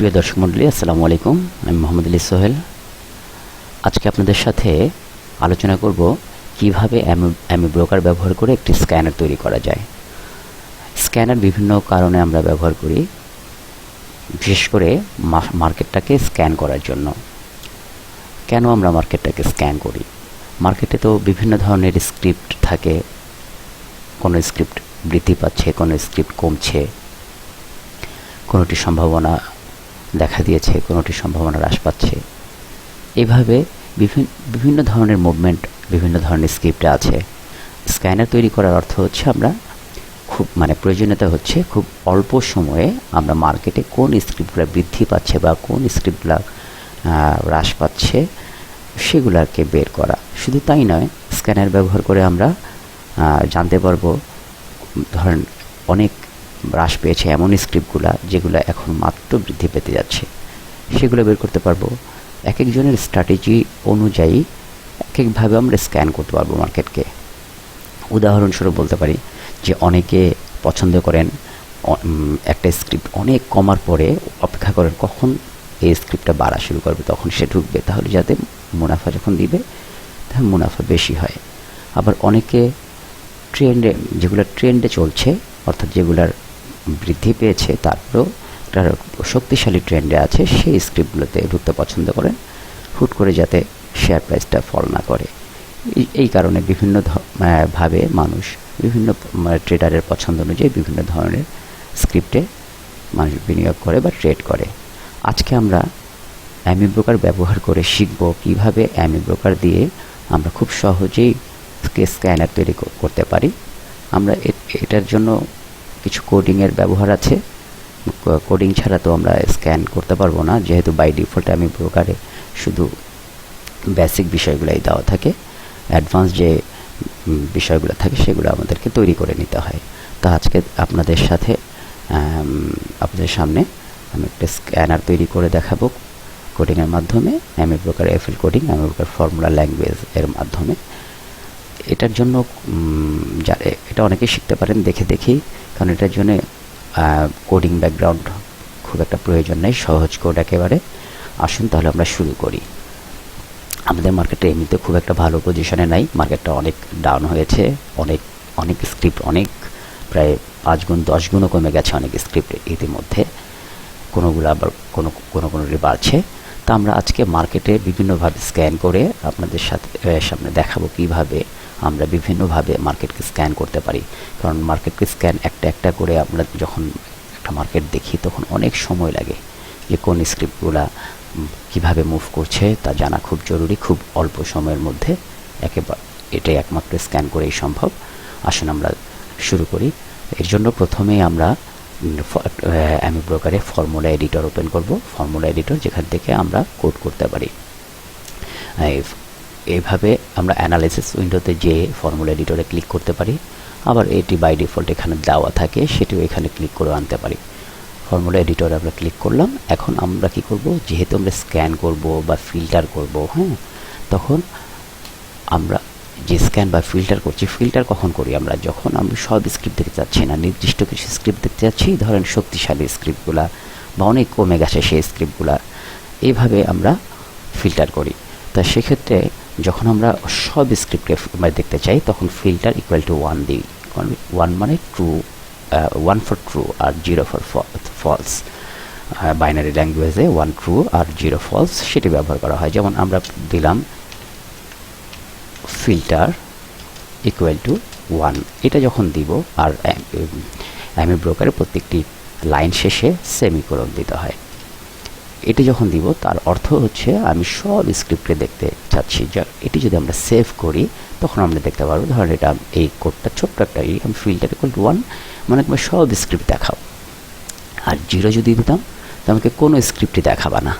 প্রিয় দর্শক মণ্ডলী, আসসালামু আলাইকুম। আমি মোহাম্মদ আলী সোহেল। আজকে আপনাদের সাথে আলোচনা করব কিভাবে এমই ব্রোকার ব্যবহার করে একটি স্ক্যানার তৈরি করা যায়। স্ক্যানার বিভিন্ন কারণে আমরা ব্যবহার করি, বিশেষ করে মার্কেটটাকে স্ক্যান করার জন্য। কেন আমরা মার্কেটটাকে স্ক্যান করি? মার্কেটে তো বিভিন্ন ধরনের স্ক্রিপ্ট থাকে, কোনো স্ক্রিপ্ট বৃদ্ধি পাচ্ছে, কোনো স্ক্রিপ্ট কমছে, কোনোটি সম্ভাবনা দেখা দিয়েছে, কোনোটি সম্ভাবনা হ্রাস পাচ্ছে। এভাবে বিভিন্ন ধরনের মুভমেন্ট, বিভিন্ন ধরনের স্ক্রিপ্টে আছে। স্ক্যানার তৈরি করার অর্থ হচ্ছে আমরা প্রয়োজনীয়তা হচ্ছে খুব অল্প সময়ে আমরা মার্কেটে কোন স্ক্রিপ্টগুলো বৃদ্ধি পাচ্ছে বা কোন স্ক্রিপ্টগুলো হ্রাস পাচ্ছে সেগুলোকে বের করা। শুধু তাই নয়, স্ক্যানার ব্যবহার করে আমরা জানতে পারবো, ধরেন অনেক হ্রাস পেয়েছে এমন স্ক্রিপ্টগুলো যেগুলো এখন মাত্র বৃদ্ধি পেতে যাচ্ছে, সেগুলো বের করতে পারবো। এক একজনের স্ট্র্যাটেজি অনুযায়ী এক একভাবে আমরা স্ক্যান করতে পারবো মার্কেটকে। উদাহরণস্বরূপ বলতে পারি যে অনেকে পছন্দ করেন একটা স্ক্রিপ্ট অনেক কমার পরে অপেক্ষা করেন কখন এই স্ক্রিপ্টটা বাড়া শুরু করবে, তখন সে ঢুকবে, তাহলে যাতে মুনাফা যখন দিবে তাহলে মুনাফা বেশি হয়। আবার অনেকে যেগুলো ট্রেন্ডে চলছে, অর্থাৎ যেগুলার বৃদ্ধি পেয়েছে তারপরেও একটা শক্তিশালী ট্রেন্ডে আছে, সেই স্ক্রিপ্টগুলোতে ঢুকতে পছন্দ করেন, হুট করে যাতে শেয়ার প্রাইসটা ফল না করে। এই কারণে বিভিন্ন ভাবে মানুষ বিভিন্ন ট্রেডারের পছন্দ অনুযায়ী বিভিন্ন ধরনের স্ক্রিপ্টে মানুষ বিনিয়োগ করে বা ট্রেড করে। আজকে আমরা এমই ব্রোকার ব্যবহার করে শিখব কিভাবে এমই ব্রোকার দিয়ে আমরা খুব সহজেই স্ক্যানার তৈরি করতে পারি। আমরা এটার জন্য কিছু কোডিংয়ের ব্যবহার আছে। কোডিং ছাড়া তো আমরা স্ক্যান করতে পারবো না, যেহেতু বাই ডিফল্ট এমই ব্রোকারে শুধু বেসিক বিষয়গুলোই দেওয়া থাকে, অ্যাডভান্স যে বিষয়গুলো থাকে সেগুলো আমাদেরকে তৈরি করে নিতে হয়। তো আজকে আপনাদের সামনে আমি একটা স্ক্যানার তৈরি করে দেখাবো কোডিংয়ের মাধ্যমে, AmiBroker FL coding, AmiBroker formula language এর মাধ্যমে। এটার জন্য এটা অনেকেই শিখতে পারেন দেখে দেখেই, কারণ এটার জন্য কোডিং ব্যাকগ্রাউন্ড খুব একটা প্রয়োজন নেই, সহজ কোড একেবারে। আসুন তাহলে আমরা শুরু করি। আমাদের মার্কেটে এমনিতে খুব একটা ভালো পজিশনে নাই, মার্কেটটা অনেক ডাউন হয়েছে, অনেক স্ক্রিপ্ট প্রায় 5 গুণ 10 গুণও কমে গেছে অনেক স্ক্রিপ্ট ইতিমধ্যে, কোনোগুলো আবার কোনোটি বাড়ছে। তা আমরা আজকে মার্কেটে বিভিন্নভাবে স্ক্যান করে আপনাদের সামনে দেখাবো কিভাবে আমরা বিভিন্নভাবে মার্কেটকে স্ক্যান করতে পারি। কারণ মার্কেটকে স্ক্যান একটা করে আমরা যখন একটা মার্কেট দেখি তখন অনেক সময় লাগে, যে কোন স্ক্রিপ্টগুলা কিভাবে মুভ করছে তা জানা খুব জরুরি। খুব অল্প সময়ের মধ্যে এটাই একমাত্র স্ক্যান করেই সম্ভব। আসুন আমরা শুরু করি। এর জন্য প্রথমেই আমরা এমই ব্রোকারে ফর্মুলা এডিটর ওপেন করব। ফর্মুলা এডিটর যেখান থেকে আমরা কোড করতে পারি। এইভাবে আমরা অ্যানালাইসিস উইন্ডোতে যে ফর্মুলা এডিটরে ক্লিক করতে পারি, আবার এটি বাই ডিফল্ট এখানে দেওয়া থাকে, সেটিও এখানে ক্লিক করে আনতে পারি। ফর্মুলা এডিটরে আমরা ক্লিক করলাম। এখন আমরা কি করব, যেহেতু আমরা স্ক্যান করব বা ফিল্টার করব, তখন আমরা যে স্ক্যান বা ফিল্টার করছি, ফিল্টার কখন করি আমরা, যখন আমরা সব স্ক্রিপ্ট দেখতে চাচ্ছি না, নির্দিষ্ট কিছু স্ক্রিপ্ট দেখতে চাচ্ছি, ধরেন শক্তিশালী স্ক্রিপ্টগুলা বা অনেক কমে গেছে সেই স্ক্রিপ্টগুলা, এইভাবে আমরা ফিল্টার করি। তা সেক্ষেত্রে যখন আমরা সব স্ক্রিপ্টকে দেখতে চাই তখন ফিল্টার ইকুয়াল টু 1 দিই। 1 মানে ট্রু, 1 ফর ট্রু আর 0 ফর ফলস। বাইনারি ল্যাঙ্গুয়েজে 1 ট্রু আর 0 ফলস সেটি ব্যবহার করা হয়। যেমন আমরা দিলাম ফিল্টার ইকুয়াল টু 1, এটা যখন দিব, আর এমই ব্রোকারের প্রত্যেকটি লাইন শেষে সেমিকোলন দিতে হয়। এটি যখন দিব তার অর্থ হচ্ছে আমি সব স্ক্রিপ্টে দেখতে চাচ্ছি। এটি যদি আমরা সেভ করি তখন আমরা দেখতে পারবো, ধরেন এটা এই কোডটা ছোট্ট একটা, আমি ফিল্টার ইকুয়াল টু 1 মানে তোমার সব স্ক্রিপ্ট দেখাও। আর 0 যদি দিতাম তো আমাকে কোনো স্ক্রিপ্টই দেখাবা না।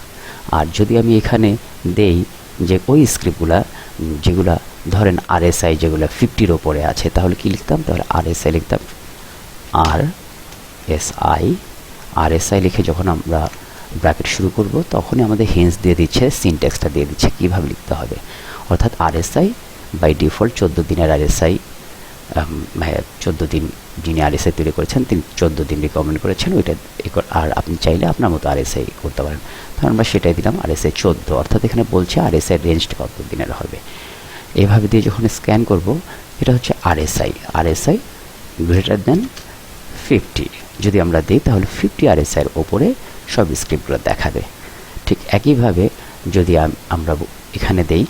আর যদি আমি এখানে দেই যে ওই স্ক্রিপ্টগুলা যেগুলা ধরেন RSI যেগুলো 50-র ওপরে আছে, তাহলে কি লিখতাম, তাহলে RSI লিখতাম, RSI লিখে যখন আমরা ব্র্যাকেট শুরু করব তখনই আমাদের হেন্স দিয়ে দিচ্ছে, সিনট্যাক্সটা দিয়ে দিচ্ছে কীভাবে লিখতে হবে। অর্থাৎ RSI বাই ডিফল্ট 14 দিনের RSI 14 দিন যিনি আরএসআই তৈরি করেছেন তিনি 14 দিন রিকমেন্ড করেছেন, ওইটা আর আপনি চাইলে আপনার মতো আরএসআই করতে পারেন। তো আমরা সেটাই দিলাম আরএসআই 14, অর্থাৎ এখানে বলছে আরএসআই রেঞ্জটা কত দিনের হবে। এভাবে দিয়ে যখন স্ক্যান করব, এটা হচ্ছে আরএসআই গ্রেটার দেন 50 যদি আমরা দিই তাহলে 50 আরএসআইয়ের ওপরে সব স্ক্রিপ্টগুলো দেখাবে। ঠিক একইভাবে যদি আমরা এখানে দেই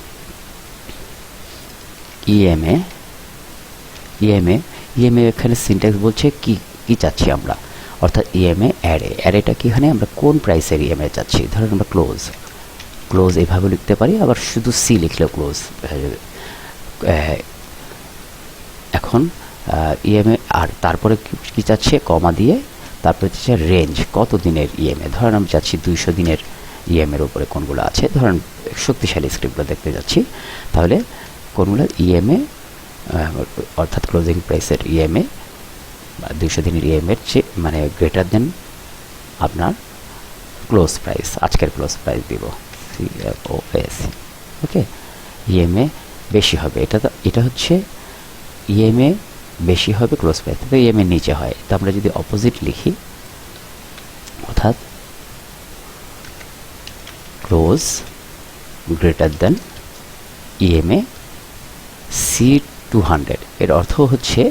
ইএমএ এখানে সিনট্যাক্স বলছে কি চাচ্ছি আমরা, অর্থাৎ ইএমএ অ্যারেটা কি, এখানে আমরা কোন প্রাইসের ইএমএ চাচ্ছি। ধরুন আমরা ক্লোজ এইভাবে লিখতে পারি, আবার শুধু সি লিখলেও ক্লোজ। এখন ইএমএ আর তারপরে কি চাচ্ছে, কমা দিয়ে তারপরে চাচ্ছে রেঞ্জ, কত দিনের ইএমএ। ধরেন আমি চাচ্ছি 200 দিনের ইএমএর উপরে কোনগুলো আছে, ধরেন শক্তিশালী স্ক্রিপ্টগুলো দেখতে যাচ্ছি, তাহলে কোনগুলো ইএমএ অর্থাৎ ক্লোজিং প্রাইসের ইএমএ 200 দিনের ইএমএর চেয়ে মানে গ্রেটার দেন আপনার ক্লোজ প্রাইস, আজকের ক্লোজ প্রাইস দিব CFOS। ওকে, ইএমএ বেশি হবে, এটা হচ্ছে ইএমএ বেশি হবে ক্লোজ প্রাইস, তবে ইএমএ নিচে হয়। তো আমরা যদি অপোজিট লিখি, অর্থাৎ ক্লোজ গ্রেটার দেন ইএমএ C200, এর অর্থ হচ্ছে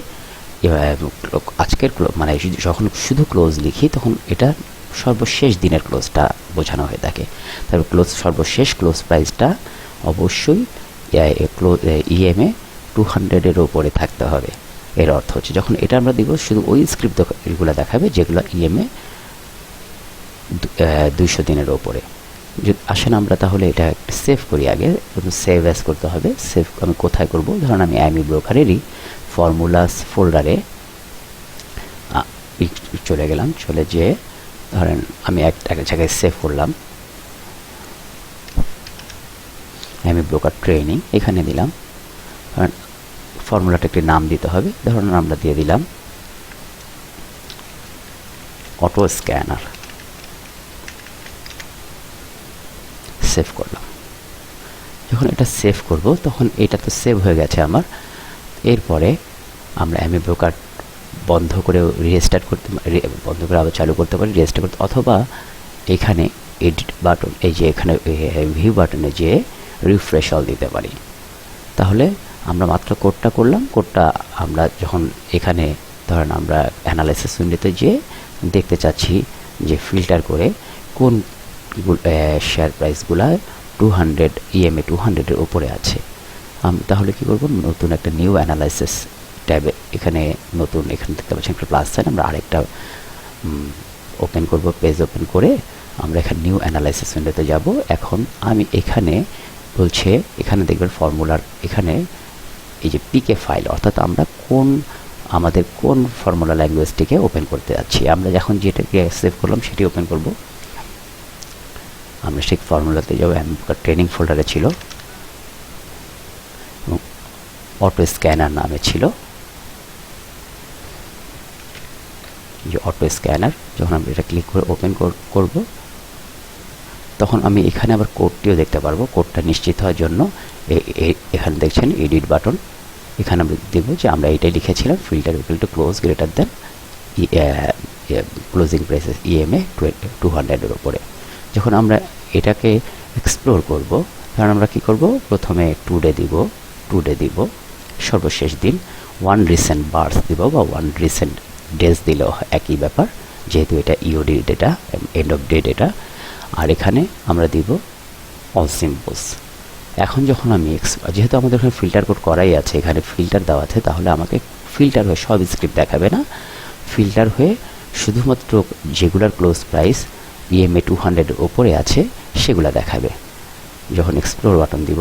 আজকের মানে যখন শুধু ক্লোজ লিখি তখন এটা সর্বশেষ দিনের ক্লোজটা বোঝানো হয়ে থাকে। তবে সর্বশেষ ক্লোজ প্রাইসটা অবশ্যই ইএমএ 200-এর উপরে থাকতে হবে। এর অর্থ হচ্ছে যখন এটা আমরা দিব, শুধু ওই স্ক্রিপ্টগুলো দেখাবে যেগুলো ইএমএ 200 দিনের ওপরে। আসেন আমরা তাহলে এটা একটু সেভ করি। আগে সেভ অ্যাজ করতে হবে। সেভ আমি কোথায় করব, ধরুন আমি অ্যামি ব্রোকারেরই ফর্মুলাস ফোল্ডারে চলে গেলাম, চলে যেয়ে ধরেন আমি একটা জায়গায় সেভ করলাম, অ্যামি ব্রোকার ট্রেনিং, এখানে দিলাম। কারণ ফর্মুলাটা একটি নাম দিতে হবে, ধরুন আমরা দিয়ে দিলাম অটো স্ক্যানার। সেভ করলাম। যখন এটা সেভ করব তখন এটা তো সেভ হয়ে গেছে আমার। এরপরে আমরা অ্যামি ব্রোকার বন্ধ করে রিস্টার্ট করতে, বন্ধ করে আবার চালু করতে পারি, রিস্টার্ট করতে, অথবা এখানে এডিট বাটন, এই যে এখানে ভিউ বাটনে যেয়ে রিফ্রেশ অল দিতে পারি। তাহলে আমরা মাত্র কোডটা করলাম। কোডটা আমরা যখন এখানে ধরেন আমরা অ্যানালাইসিস উইন্ডোতে যেয়ে দেখতে চাচ্ছি যে ফিল্টার করে কোন শেয়ার প্রাইসগুলা 200 ইএমএ 200-এর উপরে আছে, তাহলে কি করব, নতুন একটা নিউ অ্যানালাইসিস ট্যাবে এখানে নতুন, এখানে দেখতে পাচ্ছেন একটা প্লাস সাইন, আমরা আরেকটা ওপেন করব, পেজ ওপেন করে আমরা এখানে নিউ অ্যানালাইসিস উইন্ডোতে যাব। এখন আমি এখানে বলছে, এখানে দেখবেন ফর্মুলার এখানে এই যে পিকে ফাইল, অর্থাৎ আমরা আমাদের কোন ফর্মুলা ল্যাঙ্গুয়েজটিকে ওপেন করতে যাচ্ছি। আমরা যখন যেটাকে সেভ করলাম সেটি ওপেন করব। আমরা সেই ফর্মুলাতে যাবো, ট্রেনিং ফোল্ডারে ছিল এবং অটো স্ক্যানার নামে ছিল, যে অটো স্ক্যানার। যখন আমরা এটা ক্লিক করে ওপেন করব তখন আমি এখানে আবার কোডটিও দেখতে পারবো। কোডটা নিশ্চিত হওয়ার জন্য এখানে দেখছেন এডিট বাটন, এখানে আমরা দেব যে আমরা এটাই লিখেছিলাম, filter equal to close greater than closing prices EMA 200-এর উপরে। যখন আমরা এটাকে এক্সপ্লোর করব, কারণ আমরা কি করব, প্রথমে টুডে দিব সর্বশেষ দিন, 1 রিসেন্ট বার্স দিব বা 1 রিসেন্ট ডেজ দিলেও একই ব্যাপার, যেহেতু এটা EOD data, end of day data. আর এখানে আমরা দিব অল সিম্বলস। এখন যখন আমি যেহেতু আমাদের এখানে ফিল্টার কোড করাই আছে, এখানে ফিল্টার দেওয়া আছে, তাহলে আমাকে ফিল্টার হয়ে সব স্ক্রিপ্ট দেখাবে না, ফিল্টার হয়ে শুধুমাত্র যেগুলার ক্লোজ প্রাইস ইএমএ 200-এর ওপরে আছে সেগুলা দেখাবে। যখন এক্সপ্লোর বাটন দিব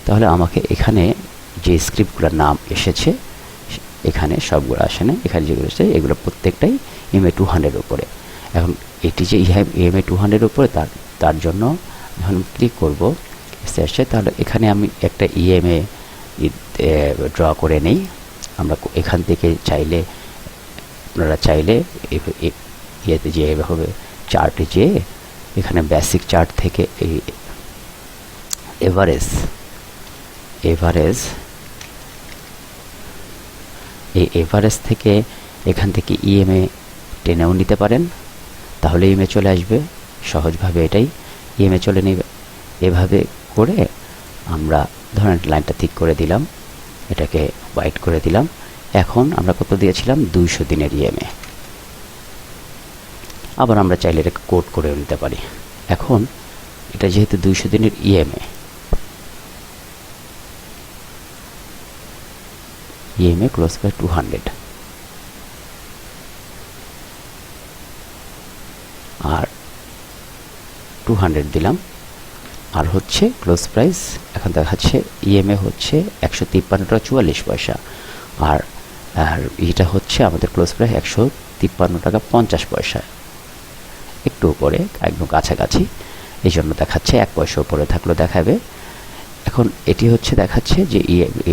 তাহলে আমাকে এখানে যে স্ক্রিপ্টগুলোর নাম এসেছে এখানে সবগুলো আসে না, এখানে যেগুলো এসেছে এগুলো প্রত্যেকটাই ইএমএ 200-এর উপরে। এখন এটি যে ইএমএ 200-এর উপরে তার জন্য যখন ক্লিক করব আসছে, তাহলে এখানে আমি একটা ইএমএ ড্র করে নেই। আমরা এখান থেকে আপনারা চাইলে ইয়েতে যে এভাবে চার্টে যেয়ে এখানে বেসিক চার্ট থেকে এই এই এভারেজ থেকে এখান থেকে ইএমএ টেনেও নিতে পারেন, তাহলে ইএমএ চলে আসবে সহজভাবে। এটাই ইএমএ চলে নেবে। এভাবে করে আমরা ধরেন লাইনটা ঠিক করে দিলাম, এটাকে হোয়াইট করে দিলাম। এখন আমরা কত দিয়েছিলাম? 200 দিনের ইএমএ। আবার আমরা চাইলে এটাকে কোড করেও নিতে পারি। এখন এটা যেহেতু 200 দিনের ইএমএ ক্লোজ প্রাইস 200, আর 200 দিলাম, আর হচ্ছে ক্লোজ প্রাইস এখন দেখাচ্ছে ইএমএ হচ্ছে 153 টাকা 44 পয়সা, আর আর এটা হচ্ছে আমাদের ক্লোজ প্রাইস 153 টাকা 50 পয়সা, একটু উপরে, একদম কাছাকাছি। এই জন্য দেখাচ্ছে 1 পয়সা উপরে থাকলেও দেখাবে। এখন এটি হচ্ছে দেখাচ্ছে যে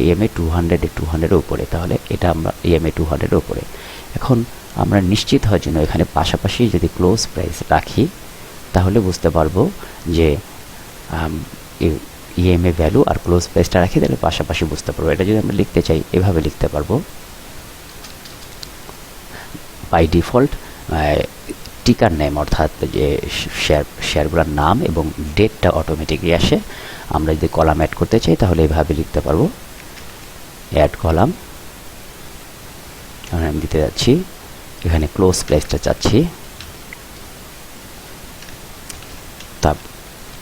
ইএমএ 200 উপরে, তাহলে এটা আমরা ইএমএ 200 উপরে। এখন আমরা নিশ্চিত হওয়ার জন্য এখানে পাশাপাশি যদি ক্লোজ প্রাইস রাখি, তাহলে বুঝতে পারবো যে ইএমএ ভ্যালু আর ক্লোজ প্রাইসটা রাখি, তাহলে পাশাপাশি বুঝতে পারবো। এটা যদি আমরা লিখতে চাই, এভাবে লিখতে পারবো। বাই ডিফল্ট টিকার নেম, অর্থাৎ যে শেয়ারগুলোর নাম এবং ডেটটা অটোমেটিকলি আসে। আমরা যদি কলাম অ্যাড করতে চাই, তাহলে এইভাবে লিখতে পারবো, অ্যাড কলাম। আমি দিতে যাচ্ছি, এখানে ক্লোজ প্রাইসটা চাচ্ছি।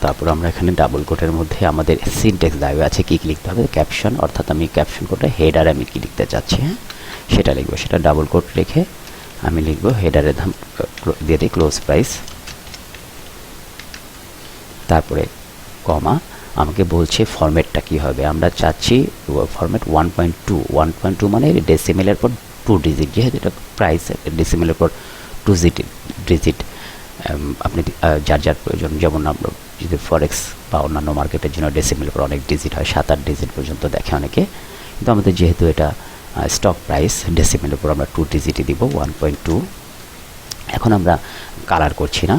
তারপর আমরা এখানে ডাবল কোটের মধ্যে আমাদের সিনট্যাক্স দেওয়া আছে, কি লিখতে হবে, ক্যাপশন, অর্থাৎ আমি ক্যাপশন কোটে হেডার আমি কি লিখতে চাচ্ছি, হ্যাঁ সেটা লিখবো। সেটা ডাবল কোট রেখে আমি লিখবো হেডারে দিয়ে দিই ক্লোজ প্রাইস, তারপরে কমা। আমাকে বলছে ফরম্যাটটা কি হবে। আমরা চাচ্ছি ফরম্যাট 1.2 মানে ডেসিমেলের পর 2 ডিজিট, যেহেতু এটা প্রাইস, ডেসিমেলের পর 2 ডিজিট। আপনি যার যার প্রয়োজন, যেমন আমরা যদি ফরেক্স বা অন্যান্য মার্কেটের জন্য ডেসিমেলের পর অনেক ডিজিট হয়, 7-8 ডিজিট পর্যন্ত দেখে অনেকে, কিন্তু আমাদের যেহেতু এটা স্টক প্রাইস, ডেসিমেলের উপর আমরা 2 ডিজিটই দিব, 1.2। এখন আমরা কালার করছি না,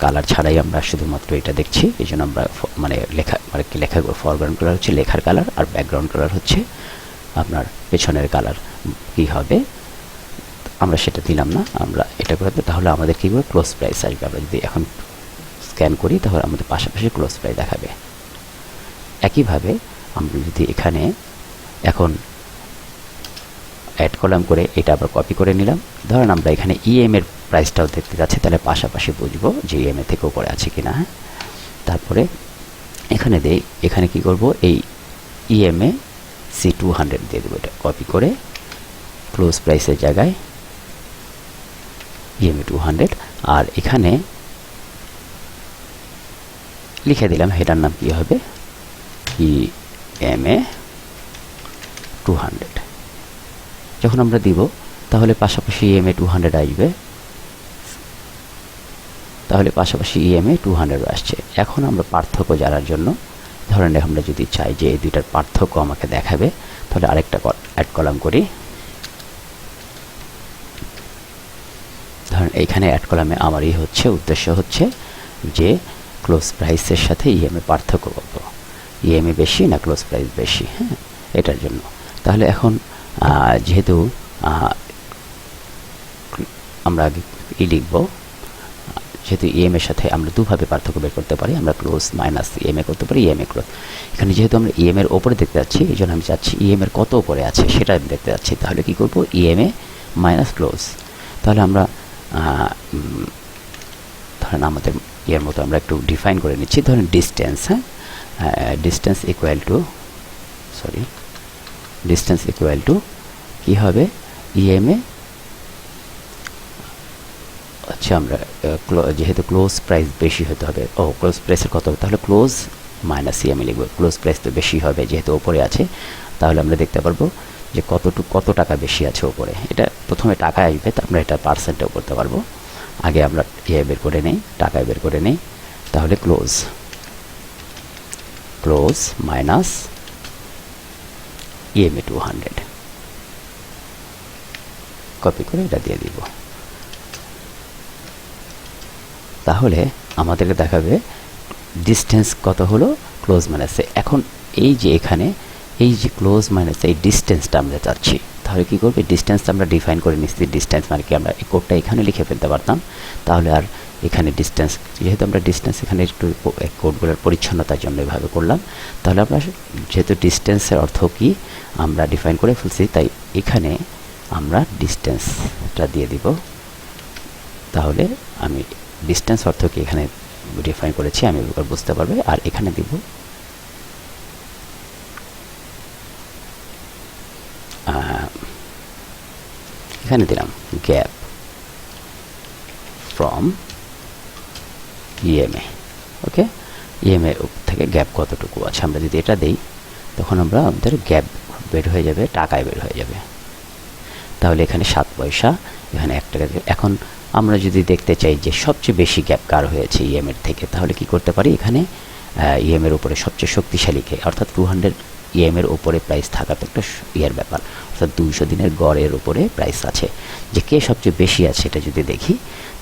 কালার ছাড়াই আমরা শুধুমাত্র এটা দেখছি। এই জন্য আমরা লেখা ফরগ্রাউন্ড কালার হচ্ছে লেখার কালার, আর ব্যাকগ্রাউন্ড কালার হচ্ছে আপনার পেছনের কালার। কি হবে আমরা সেটা দিলাম না, আমরা এটা করে দিই। তাহলে আমাদের কী করে ক্লোজ প্রাইস আসবে। আমরা যদি এখন স্ক্যান করি, তাহলে আমাদের পাশাপাশি ক্লোজ প্রাইস দেখাবে। একইভাবে আমরা যদি এখানে এখন অ্যাড কলাম করে এটা আবার কপি করে নিলাম, ধরেন আমরা এখানে ইএমএর প্রাইসটাও দেখতে যাচ্ছি, তাহলে পাশাপাশি বুঝবো যে ইএমএ থেকে উপরে আছে কিনা। হ্যাঁ, তারপরে এখানে দেই, এখানে কি করব, এই ইএমএ C200 দিয়ে দেবো। এটা কপি করে ক্লোজ প্রাইসের জায়গায় ইএমএ 200, আর এখানে লিখে দিলাম হেডার নাম কি হবে, ইএমএ 200। যখন আমরা দিব, তাহলে পাশাপাশি ইএমএ 200 আসবে, তাহলে পাশাপাশি ইএমএ 200 আসছে। এখন আমরা পার্থক্য জানার জন্য, ধরেন আমরা যদি চাই যে এই দুইটার পার্থক্য আমাকে দেখাবে, তাহলে আরেকটা অ্যাড কলাম করি। ধরেন এইখানে অ্যাড কলামে আমার উদ্দেশ্য হচ্ছে যে ক্লোজ প্রাইসের সাথে ইএমএ পার্থক্য কত, ইএমএ বেশি না ক্লোজ প্রাইস বেশি, হ্যাঁ এটার জন্য। তাহলে এখন যেহেতু আমরা লিখব, যেহেতু ইএমএর সাথে আমরা দুভাবে পার্থক্য বের করতে পারি, আমরা ক্লোজ মাইনাস ইএমএ করতে পারি, ইএমএ ক্লোজ। এখানে যেহেতু আমরা ইএমএর ওপরে দেখতে যাচ্ছি, এই জন্য আমি চাচ্ছি ইএমএর কত ওপরে আছে সেটা আমি দেখতে যাচ্ছি। তাহলে কি করব, ইএমএ মাইনাস ক্লোজ। তাহলে আমরা ধরেন আমাদের ইয়ের মতো আমরা একটু ডিফাইন করে নিচ্ছি। ধরেন ডিস্টেন্স, হ্যাঁ ডিস্টেন্স ইকুয়াল টু কী হবে, ইএমএ আচ্ছা আমরা যেহেতু ক্লোজ প্রাইস বেশি হতে হবে, ক্লোজ প্রাইসের কত হবে, তাহলে ক্লোজ মাইনাস ইএমএ লিখব। ক্লোজ প্রাইস তো বেশি হবে যেহেতু ওপরে আছে, তাহলে আমরা দেখতে পারবো যে কত টাকা বেশি আছে ওপরে। এটা প্রথমে টাকা আসবে, আমরা এটা পার্সেন্টেও করতে পারবো। আগে আমরা বের করে নেই, টাকায় বের করে নেই। তাহলে ক্লোজ মাইনাস ইএমএ 200 কপি করে এটা দিয়ে দিব। তাহলে আমাদেরকে দেখাবে ডিস্টেন্স কত হলো ক্লোজ মাইনাসে। এখন এই যে এখানে এই যে ক্লোজ মাইনাস এই ডিস্টেন্সটা আমরা চাচ্ছি, তাহলে কী করবে, ডিস্টেন্সটা আমরা ডিফাইন করে নিচ্ছি। ডিস্টেন্স মানে কি, আমরা এই কোডটা এখানে লিখে ফেলতে পারতাম, তাহলে আর এখানে ডিস্টেন্স, যেহেতু আমরা ডিস্টেন্স এখানে একটু কোডগুলোর পরিচ্ছন্নতার জন্য এভাবে করলাম, তাহলে আমরা যেহেতু ডিস্টেন্সের অর্থ কি আমরা ডিফাইন করে ফেলছি, তাই এখানে আমরা ডিস্টেন্সটা দিয়ে দিব। তাহলে আমি ডিস্টেন্স অর্থ কি এখানে ডিফাইন করেছি, আমি বুঝতে পারবে। আর এখানে দিব এখানে দিলাম gap from EMA. Okay, EMA থেকে গ্যাপ কতটুকু আছে, আমরা যদি এটা দেই তখন আমরা আমাদের গ্যাপ বের হয়ে যাবে, টাকায় বের হয়ে যাবে। তাহলে এখানে 7 পয়সা, এখানে 1 টাকা। এখন আমরা যদি দেখতে চাই যে সবচেয়ে বেশি গ্যাপ কার হয়েছে ইএমএর থেকে, তাহলে কি করতে পারি, এখানে ইএমএর উপরে সবচেয়ে শক্তিশালী কে, অর্থাৎ 200 ইএমএর উপরে প্রাইস থাকা তো একটা ইয়ের ব্যাপার, অর্থাৎ 200 দিনের গড়ের উপরে প্রাইস আছে, যে কে সবচেয়ে বেশি আছে এটা যদি দেখি,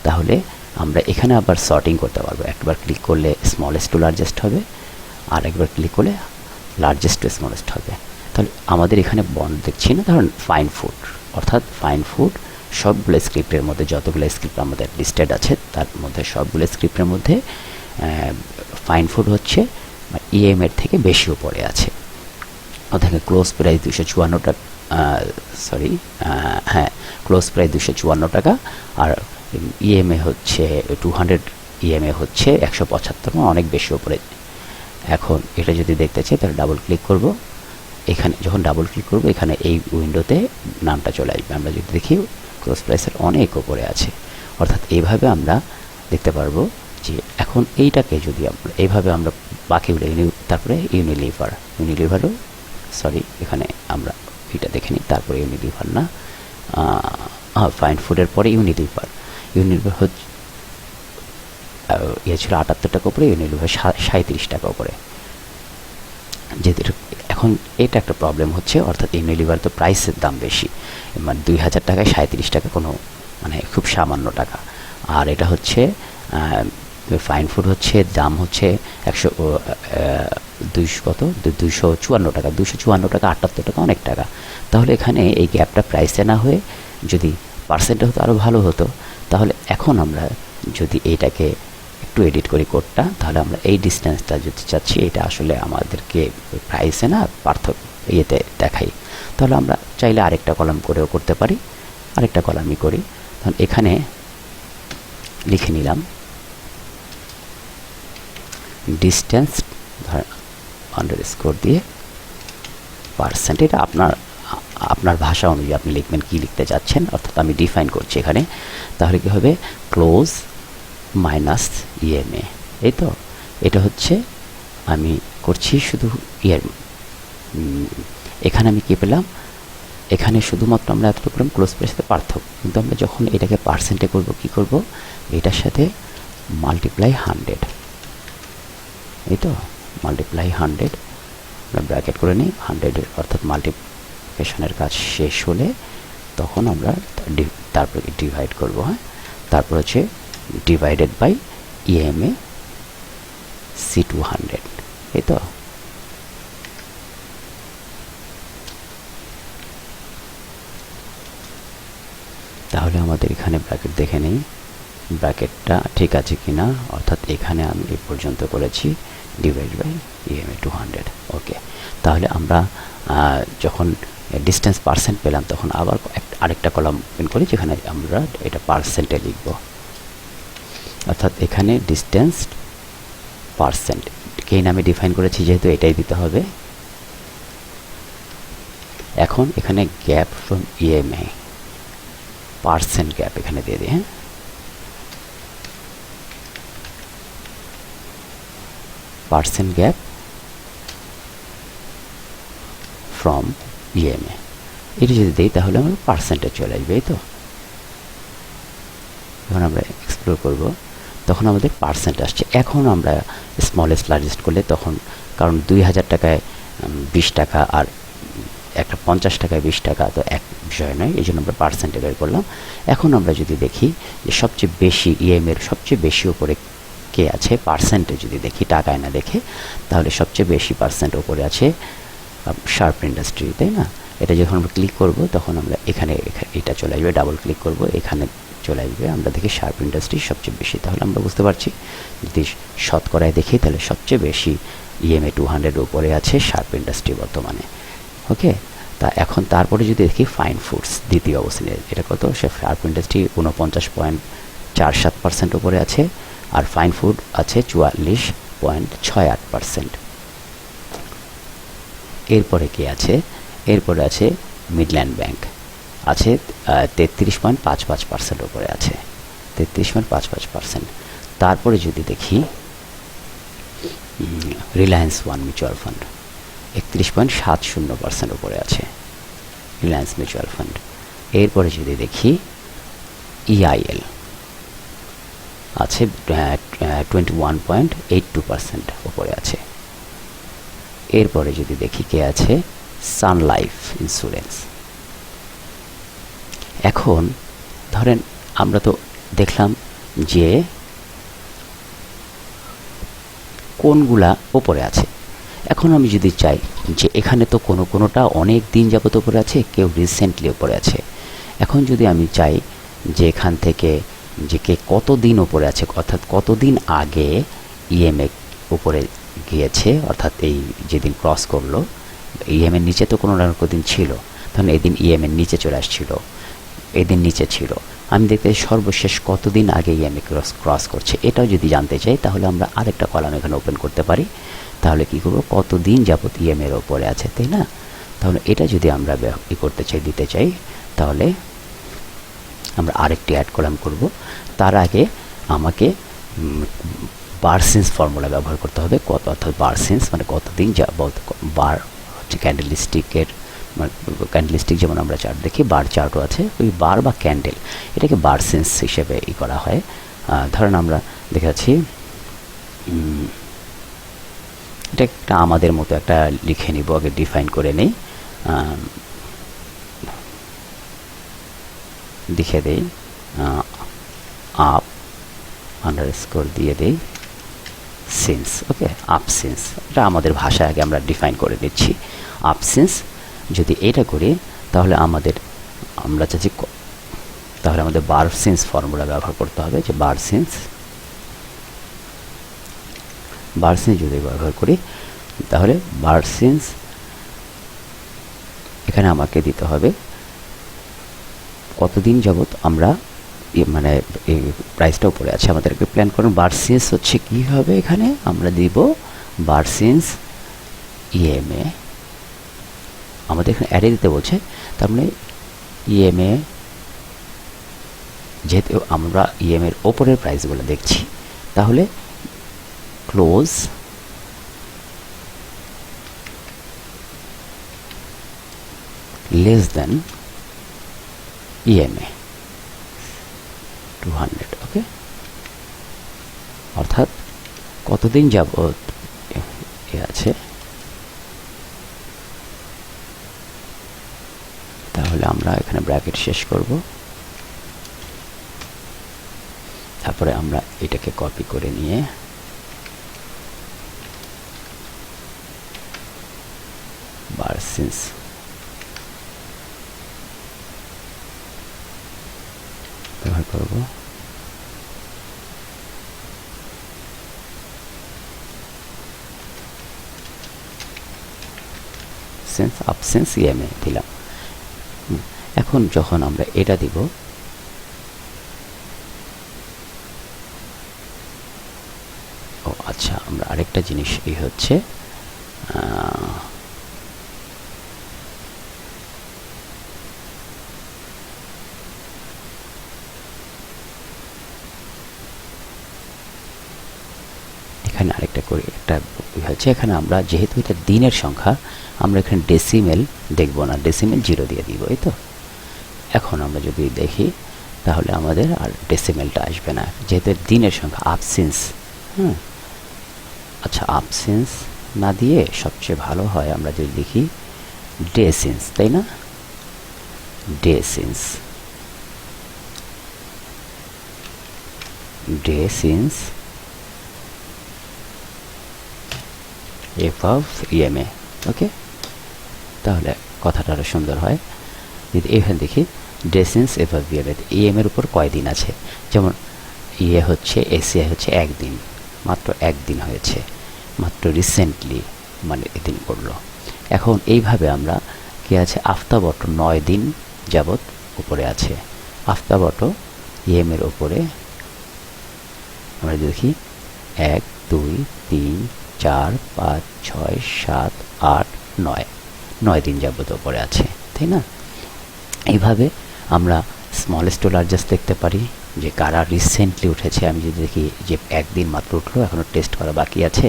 তাহলে আমরা এখানে আবার সর্টিং করতে পারবো। একবার ক্লিক করলে স্মলেস্ট টু লার্জেস্ট হবে, আর একবার ক্লিক করলে লার্জেস্ট টু স্মলেস্ট হবে। তাহলে আমাদের এখানে বন্ড দেখছি না, ধরুন ফাইন ফুড, অর্থাৎ ফাইন ফুড সবগুলো স্ক্রিপ্টের মধ্যে, যতগুলো স্ক্রিপ্ট আমাদের লিস্টেড আছে তার মধ্যে সবগুলো স্ক্রিপ্টের মধ্যে ফাইন ফুড হচ্ছে ইএমএর থেকে বেশি উপরে আছে। ওখানে ক্লোজ প্রাইস 254 টাকা, হ্যাঁ ক্লোজ প্রাইস 254 টাকা, আর ইএমএ হচ্ছে 200 ইএমএ হচ্ছে 175, অনেক বেশি উপরে। এখন এটা যদি দেখতে চাই তাহলে ডাবল ক্লিক করব, এখানে যখন ডাবল ক্লিক করব এখানে এই উইন্ডোতে নামটা চলে আসবে। আমরা যদি দেখি ক্লোজ প্রাইসের অনেক উপরে আছে, অর্থাৎ এইভাবে আমরা দেখতে পারবো যে এখন এইটাকে যদি আমরা এইভাবে আমরা বাকিগুলো তারপরে ইউনিলিভারও এখানে আমরা এটা দেখে নিই, তারপরে ইউনিলিভার না, ফাইন ফুডের পরে ইউনিলিভার হচ্ছে ইয়ে ছিল 78 টাকা উপরে, ইউনিলিভার 37 টাকা উপরে। যেহেতু এখন এটা একটা প্রবলেম হচ্ছে, অর্থাৎ ইউনিলিভার তো প্রাইসের দাম বেশি, মানে 2000 টাকায় 37 টাকা কোনো মানে খুব সামান্য টাকা। আর এটা হচ্ছে ফাইন ফুড হচ্ছে দাম হচ্ছে 254 টাকা, 254 টাকা 78 টাকা, অনেক টাকা। তাহলে এখানে এই গ্যাপটা প্রাইসে না হয়ে যদি পার্সেন্টে হতো আরও ভালো হতো। তাহলে এখন আমরা যদি এইটাকে একটু এডিট করি কোডটা, তাহলে আমরা এই ডিস্টেন্সটা যদি চাচ্ছি এটা আসলে আমাদেরকে প্রাইসে না পার্থক্য ইয়েতে দেখাই, তাহলে আমরা চাইলে আরেকটা কলাম করেও করতে পারি। আরেকটা কলামই করি, তখন এখানে লিখে নিলাম ডিস্টেন্স আন্ডারস্কোর দিয়ে পার্সেন্ট। এটা আপনার ভাষা অনুযায়ী আপনি লিখবেন কি লিখতে যাচ্ছেন, অর্থাৎ আমি ডিফাইন করছি এখানে। তাহলে কি হবে, ক্লোজ মাইনাস ইএমএ। এই তো এটা হচ্ছে আমি করছি শুধু ইয়ের, এখানে আমি কি পেলাম, এখানে শুধুমাত্র আমরা এতটুকু পেলাম ক্লোজ প্রাইসের সাথে পার্থক্য। কিন্তু আমরা যখন এটাকে পার্সেন্টে করব কি করব, এটার সাথে মাল্টিপ্লাই 100, এই তো মাল্টিপ্লাই 100, আমরা ব্র্যাকেট করে নিই 100 অর্থাৎ মাল্টিপ্লিকেশনের কাজ শেষ হলে তখন আমরা তারপরে ডিভাইড করব। হ্যাঁ, তারপর হচ্ছে ডিভাইডেড বাই ইএমএ C200, এই তো। তাহলে আমাদের এখানে ব্র্যাকেট দেখে নেই, ব্র্যাকেটটা ঠিক আছে কিনা, অর্থাৎ এখানে আমি এই পর্যন্ত করেছি ডিভাইড বাই ইএমএ 200। ওকে, তাহলে আমরা যখন ডিস্টেন্স পার্সেন্ট পেলাম তখন আবার আরেকটা কলাম ওপেন করি যেখানে আমরা এটা পার্সেন্টে লিখব, অর্থাৎ এখানে ডিস্টেন্স পার্সেন্ট কে নামে ডিফাইন করেছি, যেহেতু এটাই দিতে হবে। এখন এখানে gap from EMA percent gap এখানে দিয়ে দিই। হ্যাঁ, পার্সেন্ট গ্যাপ ফ্রম ইএমএ, এটা যদি দিই তাহলে আমরা পার্সেন্টে চলে আসবে। এই তো যখন আমরা এক্সপ্লোর করব তখন আমাদের পার্সেন্ট আসছে। এখন আমরা স্মলেস্ট লার্জেস্ট করলে তখন, কারণ 2000 টাকায় 20 টাকা আর একটা 50 টাকায় 20 টাকা তো এক বিষয় নয়, এই জন্য আমরা পার্সেন্টে বের করলাম। এখন আমরা যদি দেখি যে সবচেয়ে বেশি ইএমএর সবচেয়ে বেশি উপরে কে আছে, পার্সেন্টে যদি দেখি টাকায় না দেখে, তাহলে সবচেয়ে বেশি পার্সেন্ট উপরে আছে শার্প ইন্ডাস্ট্রি, তাই না? এটা যখন আমরা ক্লিক করব তখন আমরা এখানে এটা চলে আসবে, ডাবল ক্লিক করব, এখানে চলে আসবে, আমরা দেখি শার্প ইন্ডাস্ট্রি সবচেয়ে বেশি। তাহলে আমরা বুঝতে পারছি যদি শতকরায় দেখি তাহলে সবচেয়ে বেশি EMA 200 উপরে আছে শার্প ইন্ডাস্ট্রি বর্তমানে। ওকে, তা এখন তারপরে যদি দেখি ফাইন ফুডস দ্বিতীয় অবস্থানে, এটা কত? সে শার্প ইন্ডাস্ট্রি 49.47% উপরে আছে, আর ফাইন ফুড আছে 44.68%। এরপরে কি আছে? এরপরে আছে মিডল্যান্ড ব্যাংক, আছে 33.55% উপরে আছে, 33.55%। তারপরে যদি দেখি রিলায়েন্স ওয়ান মিউচুয়াল ফান্ড 31.70% উপরে আছে, রিলায়েন্স মিউচুয়াল ফান্ড। এরপরে যদি দেখি EIL আছে 21.82% উপরে আছে। এরপরে যদি দেখি কে আছে, সান লাইফ ইন্স্যুরেন্স। এখন ধরেন আমরা তো দেখলাম যে কোনগুলা উপরে আছে। এখন আমি যদি চাই যে এখানে তো কোনোটা অনেক দিন যাবত উপরে আছে, কেউ রিসেন্টলি উপরে আছে। এখন যদি আমি চাই যে এখান থেকে যে কে কতদিন উপরে আছে, অর্থাৎ কতদিন আগে EMA উপরে গিয়েছে, অর্থাৎ এই যেদিন ক্রস করলো, EMA এর নিচে তো কোনো না কোনো দিন ছিল, তখন এদিন EMA এর নিচে চলে আসছিল, এদিন নিচে ছিল। আমি দেখতে সর্বশেষ কতদিন আগে EMA ক্রস করছে, এটাও যদি জানতে চাই তাহলে আমরা আরেকটা কলাম এখানে ওপেন করতে পারি। তাহলে কি করব, কতদিন যাবত EMA এর উপরে আছে, তাই না? তাহলে এটা যদি আমরা করতে চাই, দিতে চাই, তাহলে আমরা আরেকটি অ্যাড কলাম করব। তার আগে আমাকে বারসিন্স ফর্মুলা ব্যবহার করতে হবে, অর্থাৎ বারসিন্স মানে কতদিন যাবত, বার হচ্ছে ক্যান্ডেলস্টিকের, ক্যান্ডেলস্টিক যেমন আমরা চার্ট দেখি, বার চার্টও আছে, ওই বার বা ক্যান্ডেল, এটাকে বারসিন্স হিসেবে করা হয়। ধরেন আমরা দেখাচ্ছি, এটা একটা আমাদের মতো একটা লিখে নিব, আগে ডিফাইন করে নেই, লিখে দেই আপ আন্ডারস্কোর দিয়ে দেই সিন্স। ওকে, আপ সিন্স, এটা আমাদের ভাষায় আগে আমরা ডিফাইন করে নিচ্ছি। আপ সিন্স যদি এটা করি তাহলে আমরা চাচ্ছি, তাহলে আমাদের বার সিন্স ফর্মুলা ব্যবহার করতে হবে, যে বার সিন্স যদি ব্যবহার করি তাহলে বার সিন্স এখানে আমাকে দিতে হবে কতদিন যাবত আমরা মানে এই প্রাইসটা উপরে আছে, আমাদেরকে প্ল্যান করুন। বার সিন্স হচ্ছে কি হবে, এখানে আমরা দিব বার সিন্স EMA, আমাদের এখানে অ্যারে দিতে বলছে, তার মানে EMA, যেহেতু আমরা EMA এর ওপরের প্রাইসগুলো দেখছি, তাহলে ক্লোজ লেস দেন EMA 200। ওকে, অর্থাৎ কতদিন যাবত আছে, তাহলে আমরা এখানে ব্র্যাকেট শেষ করব। তারপরে আমরা এটাকে কপি করে নিয়ে বারসিন্স ব্যবহার করব। সিন্স আপ সিন্স EMA দিলাম। এখন যখন আমরা এটা দিব, ও আচ্ছা, আমরা আরেকটা জিনিস হচ্ছে এখানে আরেকটা করে একটা হচ্ছে, এখানে আমরা যেহেতু এটা দিনের সংখ্যা, আমরা এখানে ডেসিমেল দেখব না, ডেসিমেল 0 দিয়ে দিব, এই তো। এখন আমরা যদি দেখি তাহলে আমাদের আর ডেসিমেলটা আসবে না, যেহেতু দিনের সংখ্যা। আপসিন্স, আচ্ছা, আপসিন্স না দিয়ে সবচেয়ে ভালো হয় আমরা যদি দেখি ডেসিন্স, তাই না? ডেসিন্স, ডেসিন্স above EMA। ওকে, তাহলে কথাটা আরও সুন্দর হয়। যদি এখানে দেখি ডেসিন্স এভার বিয়ারে ইএম এর উপর কয়দিন আছে, যেমন ইয়ে হচ্ছে এসিআই হচ্ছে একদিন, মাত্র একদিন হয়েছে, মাত্র রিসেন্টলি মানে এদিন করলো। এখন এইভাবে আমরা কি আছে আফতাব অটো 9 দিন যাবৎ উপরে আছে, আফতাব অটো ইএম এর উপরে আমরা দেখি 1 2 3 4 5 6 7 8 9 দিন যাবৎ উপরে আছে, তাই না? এইভাবে আমরা স্মলেস্ট টু লার্জেস্ট দেখতে পারি যে কারা রিসেন্টলি উঠেছে। আমি যদি দেখি যে একদিন মাত্র উঠলো, এখনও টেস্ট করা বাকি আছে,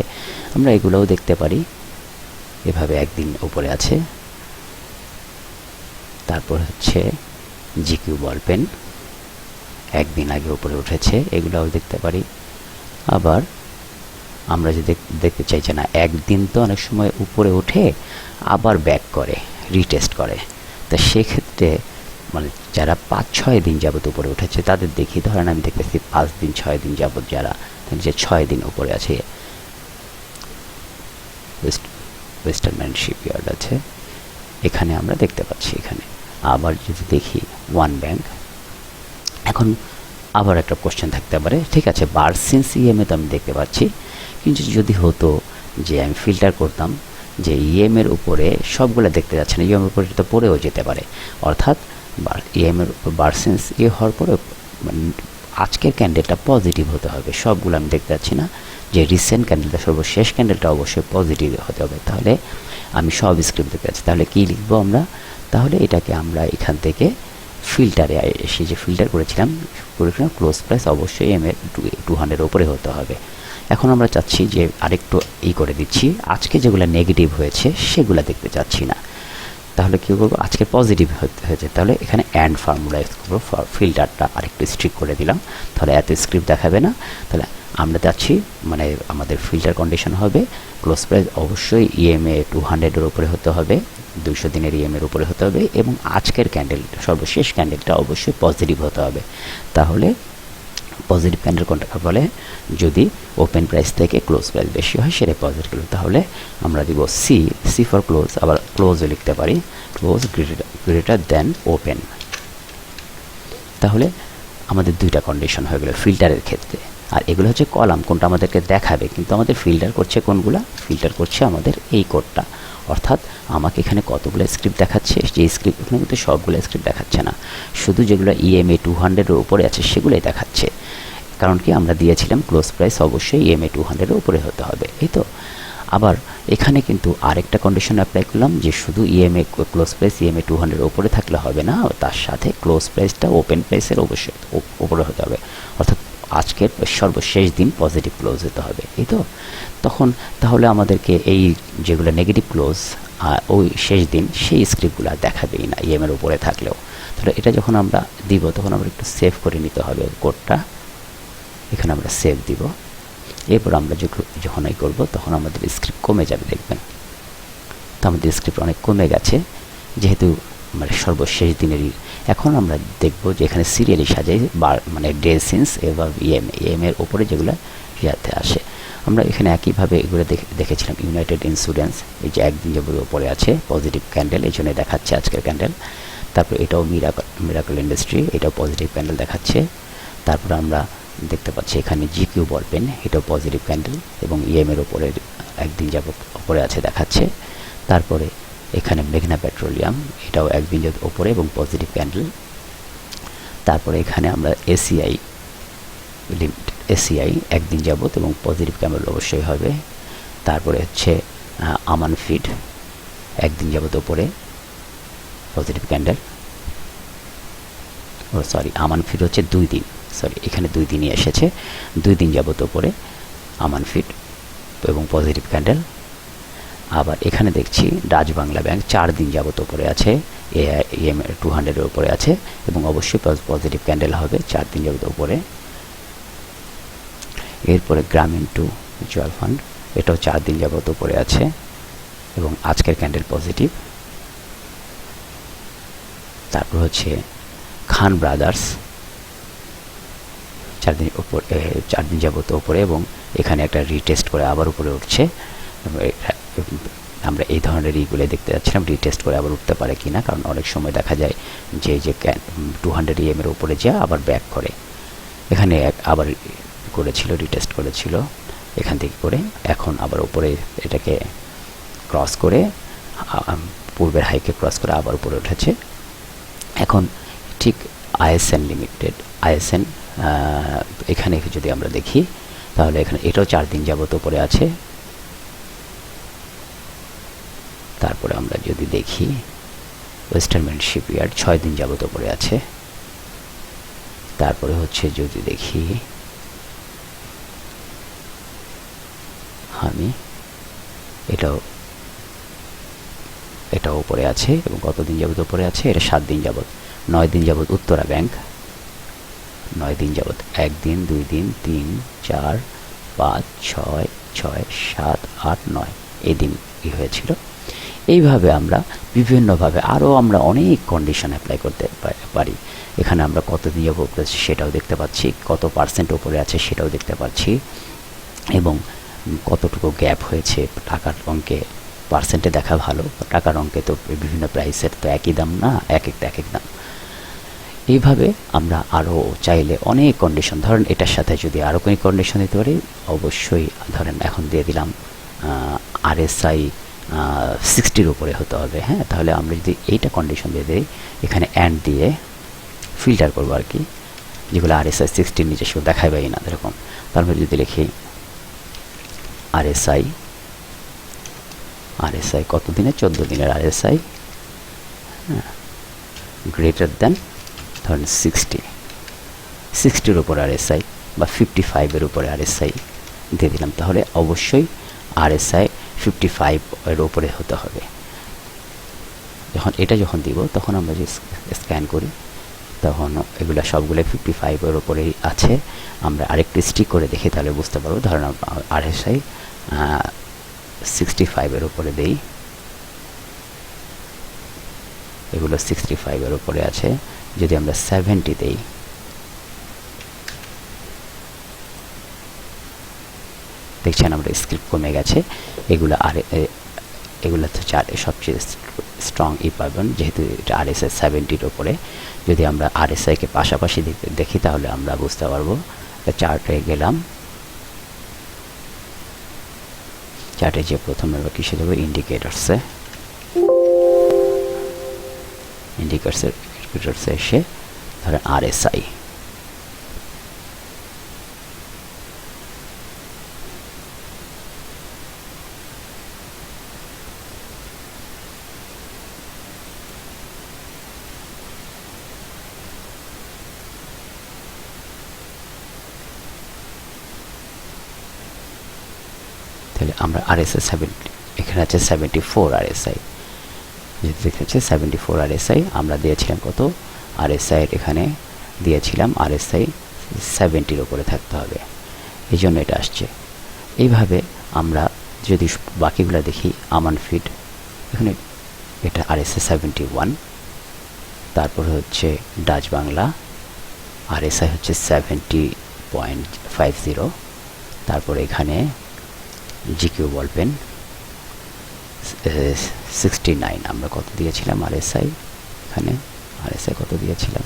আমরা এগুলোও দেখতে পারি। এভাবে একদিন উপরে আছে। তারপর হচ্ছে জিকিউ বল পেন একদিন আগে উপরে উঠেছে, এগুলোও দেখতে পারি। আবার আমরা যদি দেখতে চাইছি না একদিন তো অনেক সময় উপরে উঠে আবার ব্যাক করে রিটেস্ট করে, তা সেক্ষেত্রে মানে যারা 5-6 দিন যাবত উপরে উঠেছে তাদের দেখি, ধরেন আমি দেখতেছি 5 দিন 6 দিন যাবত যারা যে 6 দিন উপরে আছে, ওয়েস্টার্ন শিপইয়ার্ড আছে, এখানে আমরা দেখতে পাচ্ছি। এখানে আবার যদি দেখি ওয়ান ব্যাংক, এখন আবার একটা কোশ্চেন থাকতে পারে, ঠিক আছে বার্সিন্স ইএমএ তো আমি দেখতে পাচ্ছি, কিন্তু যদি হতো যে আমি ফিল্টার করতাম যে ইএম এর উপরে সবগুলো দেখতে যাচ্ছে না, ইএম এর উপরে তো পড়েও যেতে পারে, অর্থাৎ ইএম এর উপর বার্সিন্স এ হওয়ার পরে আজকের ক্যান্ডেলটা পজিটিভ হতে হবে, সবগুলো আমি দেখতে পাচ্ছি না, যে রিসেন্ট ক্যান্ডেলটা সর্বশেষ ক্যান্ডেলটা অবশ্যই পজিটিভ হতে হবে। তাহলে আমি সব স্ক্রিপ্ট দেখতে পাচ্ছি, তাহলে কী লিখবো আমরা? তাহলে এটাকে আমরা এখান থেকে ফিল্টারে এসে যে ফিল্টার করেছিলাম ক্লোজ প্রাইস অবশ্যই এম এ 200 উপরে হতে হবে। এখন আমরা চাচ্ছি যে আরেকটু করে দিচ্ছি, আজকে যেগুলো নেগেটিভ হয়েছে সেগুলো দেখতে চাচ্ছি না, তাহলে কী করবো? আজকে পজিটিভ হয়েছে, তাহলে এখানে অ্যান্ড ফর্মুলা ইউজ করবো, ফিল্টারটা আরেকটু স্ট্রিক করে দিলাম, তাহলে এত স্ক্রিপ্ট দেখাবে না। তাহলে আমরা চাচ্ছি মানে আমাদের ফিল্টার কন্ডিশন হবে ক্লোজ প্রাইস অবশ্যই ইএমএ 200-এর উপরে হতে হবে, 200 দিনের ইএমএর উপরে হতে হবে, এবং আজকের ক্যান্ডেল সর্বশেষ ক্যান্ডেলটা অবশ্যই পজিটিভ হতে হবে। তাহলে পজিটিভ ক্যান্ডেল কোনটাকে বলে? যদি ওপেন প্রাইস থেকে ক্লোজ প্রাইস বেশি হয় সেটা পজিটিভ। তাহলে আমরা দিব সি ফর ক্লোজ, আবার ক্লোজও লিখতে পারি, ক্লোজ গ্রেটার দেন ওপেন। তাহলে আমাদের দুইটা কন্ডিশন হয়ে গেল ফিল্টারের ক্ষেত্রে। আর এগুলো হচ্ছে কলাম, কোনটা আমাদেরকে দেখাবে, কিন্তু আমাদের ফিল্টার করছে কোনগুলা? ফিল্টার করছে আমাদের এই কোডটা, অর্থাৎ আমাকে এখানে কতগুলো স্ক্রিপ্ট দেখাচ্ছে, যে স্ক্রিপ্ট এখানে কিন্তু সবগুলো স্ক্রিপ্ট দেখাচ্ছে না, শুধু যেগুলো ইএমএ 200-এর উপরে আছে সেগুলোই দেখাচ্ছে। কারণ কি আমরা দিয়েছিলাম ক্লোজ প্রাইস অবশ্যই ইএমএ 200-এর উপরে হতে হবে, এই তো। আবার এখানে কিন্তু আরেকটা কন্ডিশন অ্যাপ্লাই করলাম যে শুধু ইএমএ ক্লোজ প্রাইস ইএমএ 200-এর উপরে থাকলে হবে না, তার সাথে ক্লোজ প্রাইসটা ওপেন প্রাইসের অবশ্যই উপরে হতে হবে, অর্থাৎ আজকের সর্বশেষ দিন পজিটিভ ক্লোজ হতে হবে, এই তো। তখন তাহলে আমাদেরকে এই যেগুলো নেগেটিভ ক্লোজ ওই শেষ দিন সেই স্ক্রিপ্টগুলো দেখাবেই না ইএমের উপরে থাকলেও। তাহলে এটা যখন আমরা দিব তখন আমরা একটু সেভ করে নিতে হবে কোডটা, এখানে আমরা সেভ দিব। এরপর আমরা যখন এই করবো তখন আমাদের স্ক্রিপ্ট কমে যাবে, দেখবেন তো আমাদের স্ক্রিপ্ট অনেক কমে গেছে, যেহেতু মানে সর্বশেষ দিনেরই। এখন আমরা দেখব যে এখানে সিরিয়ালি সাজাই মানে ডে সিন্স এবং ইএম এর উপরে যেগুলো ইয়াতে আসে। আমরা এখানে একইভাবে এগুলো দেখেছিলাম ইউনাইটেড ইন্স্যুরেন্স, এই যে একদিন যাবত উপরে আছে পজিটিভ ক্যান্ডেল, এই জন্য দেখাচ্ছে আজকের ক্যান্ডেল। তারপর এটাও মিরাকল ইন্ডাস্ট্রি, এটাও পজিটিভ ক্যান্ডেল দেখাচ্ছে। তারপর আমরা দেখতে পাচ্ছি এখানে জিকিউ বল পেন, এটাও পজিটিভ ক্যান্ডেল এবং ইএম এর উপরে একদিন যাবত উপরে আছে দেখাচ্ছে। তারপরে এখানে মেঘনা পেট্রোলিয়াম, এটাও একদিন যাবত উপরে এবং পজিটিভ ক্যান্ডেল। তারপরে এখানে আমরা এসিআই একদিন যাবত এবং পজিটিভ ক্যান্ডেল অবশ্যই হবে। তারপরে হচ্ছে আমান ফিড একদিন যাবত উপরে পজিটিভ ক্যান্ডেল, আমান ফিড হচ্ছে 2 দিন, এখানে 2 দিনই এসেছে, 2 দিন যাবত উপরে আমান ফিড এবং পজিটিভ ক্যান্ডেল। আবার এখানে দেখছি ডাচ বাংলা ব্যাংক 4 দিন যাবত উপরে আছে, ইএম 200-এর উপরে আছে এবং অবশ্যই পজিটিভ ক্যান্ডেল হবে 4 দিন যাবত উপরে। এরপরে গ্রামীণ 2 মিউচুয়াল ফান্ড, এটাও 4 দিন যাবত উপরে আছে এবং আজকের ক্যান্ডেল পজিটিভ। তারপর হচ্ছে খান ব্রাদার্স 4 দিন যাবত উপরে এবং এখানে একটা রিটেস্ট করে আবার উপরে উঠছে, আমরা এই ধরনের ইগুলো দেখতে যাচ্ছিলাম রিটেস্ট করে আবার উঠতে পারে কিনা, কারণ অনেক সময় দেখা যায় যে 200 EM এর উপরে যা আবার ব্যাক করে। এখানে আবার করেছিল, রিটেস্ট করেছিল এখান থেকে করে, এখন আবার উপরে এটাকে ক্রস করে পূর্বের হাইকে ক্রস করে আবার উপরে উঠেছে। এখন ঠিক ISN লিমিটেড, ISN এখানে যদি আমরা দেখি তাহলে এখানে এটাও 4 দিন যাবত উপরে আছে। তারপরে আমরা যদি দেখি ওয়েস্টার্ন মেরিন শিপইয়ার্ড 6 দিন যাবত উপরে আছে। তারপরে হচ্ছে যদি দেখি আমি এটাও উপরে আছে, এবং কতদিন যাবত উপরে আছে, এটা 7 দিন যাবত। 9 দিন যাবত উত্তরা ব্যাংক, 9 দিন যাবত, 1 দিন 2 দিন 3 4 5 6 6 7 8 9 এই দিন হয়েছিল। এইভাবে আমরা বিভিন্নভাবে আরও আমরা অনেক কন্ডিশন অ্যাপ্লাই করতে পারি। এখানে আমরা কতদিন যাবত উপরে আছে সেটাও দেখতে পাচ্ছি, কত পার্সেন্ট উপরে আছে সেটাও দেখতে পাচ্ছি, এবং কতটুকু গ্যাপ হয়েছে টাকার অঙ্কে। পার্সেন্টে দেখা ভালো, টাকার অঙ্কে তো বিভিন্ন প্রাইসের তো একই দাম না, এক এক দাম। এইভাবে আমরা আরও চাইলে অনেক কন্ডিশন, ধরেন এটার সাথে যদি আরও কোনো কন্ডিশন দিতে পারি, অবশ্যই ধরেন এখন দিয়ে দিলাম RSI 60-র উপরে হতে হবে। হ্যাঁ, তাহলে আমরা যদি এইটা কন্ডিশন দিয়ে দিই, এখানে অ্যান্ড দিয়ে ফিল্টার করবো আর কি, যেগুলো RSI 60-র নিচে সেগুলো দেখাবেই না এরকম। তারপরে যদি লিখি RSI কত দিনের, 14 দিনের RSI, হ্যাঁ, গ্রেটার দেন ধরেন 60-র উপরে RSI বা 55-এর উপরে RSI দিয়ে দিলাম, তাহলে অবশ্যই RSI 55-এর উপরে হতে হবে। যখন দিব তখন আমরা যে স্ক্যান করি তখন এগুলো সবগুলো 55-এর উপরেই আছে। আমরা আরেকটু স্টিক করে দেখি তাহলে বুঝতে পারবো। ধরেন RSI 65-এর উপরে দেই, এগুলো 65-এর উপরে আছে। যদি আমরা 70 দেই, দেখছেন আমরা স্ক্রিপ্ট কমে গেছে। এগুলো তো সবচেয়ে স্ট্রং পাবেন, যেহেতু এটা RSI 70-র উপরে। যদি আমরা RSI-কে পাশাপাশি দেখি তাহলে আমরা বুঝতে পারবো। চার্টে গেলাম, চার্টে যে প্রথমে আমরা কিসে দেবো, ইন্ডিকেটরসে এসে ধরেন RSI, তাহলে আমরা RSI 70, এখানে আছে 74 RSI, যেহেতু দেখাচ্ছে 74 RSI, আমরা দিয়েছিলাম কত RSI, এখানে দিয়েছিলাম RSI 70-র উপরে থাকতে হবে, এই জন্য এটা আসছে। এইভাবে আমরা যদি বাকিগুলো দেখি, আমান ফিড এখানে এটা RSI 71, তারপর হচ্ছে ডাচ বাংলা RSI হচ্ছে 70.50, তারপর এখানে GQ বলপেন 69, আমরা কত দিয়েছিলাম RSI, এখানে RSI কত দিয়েছিলাম,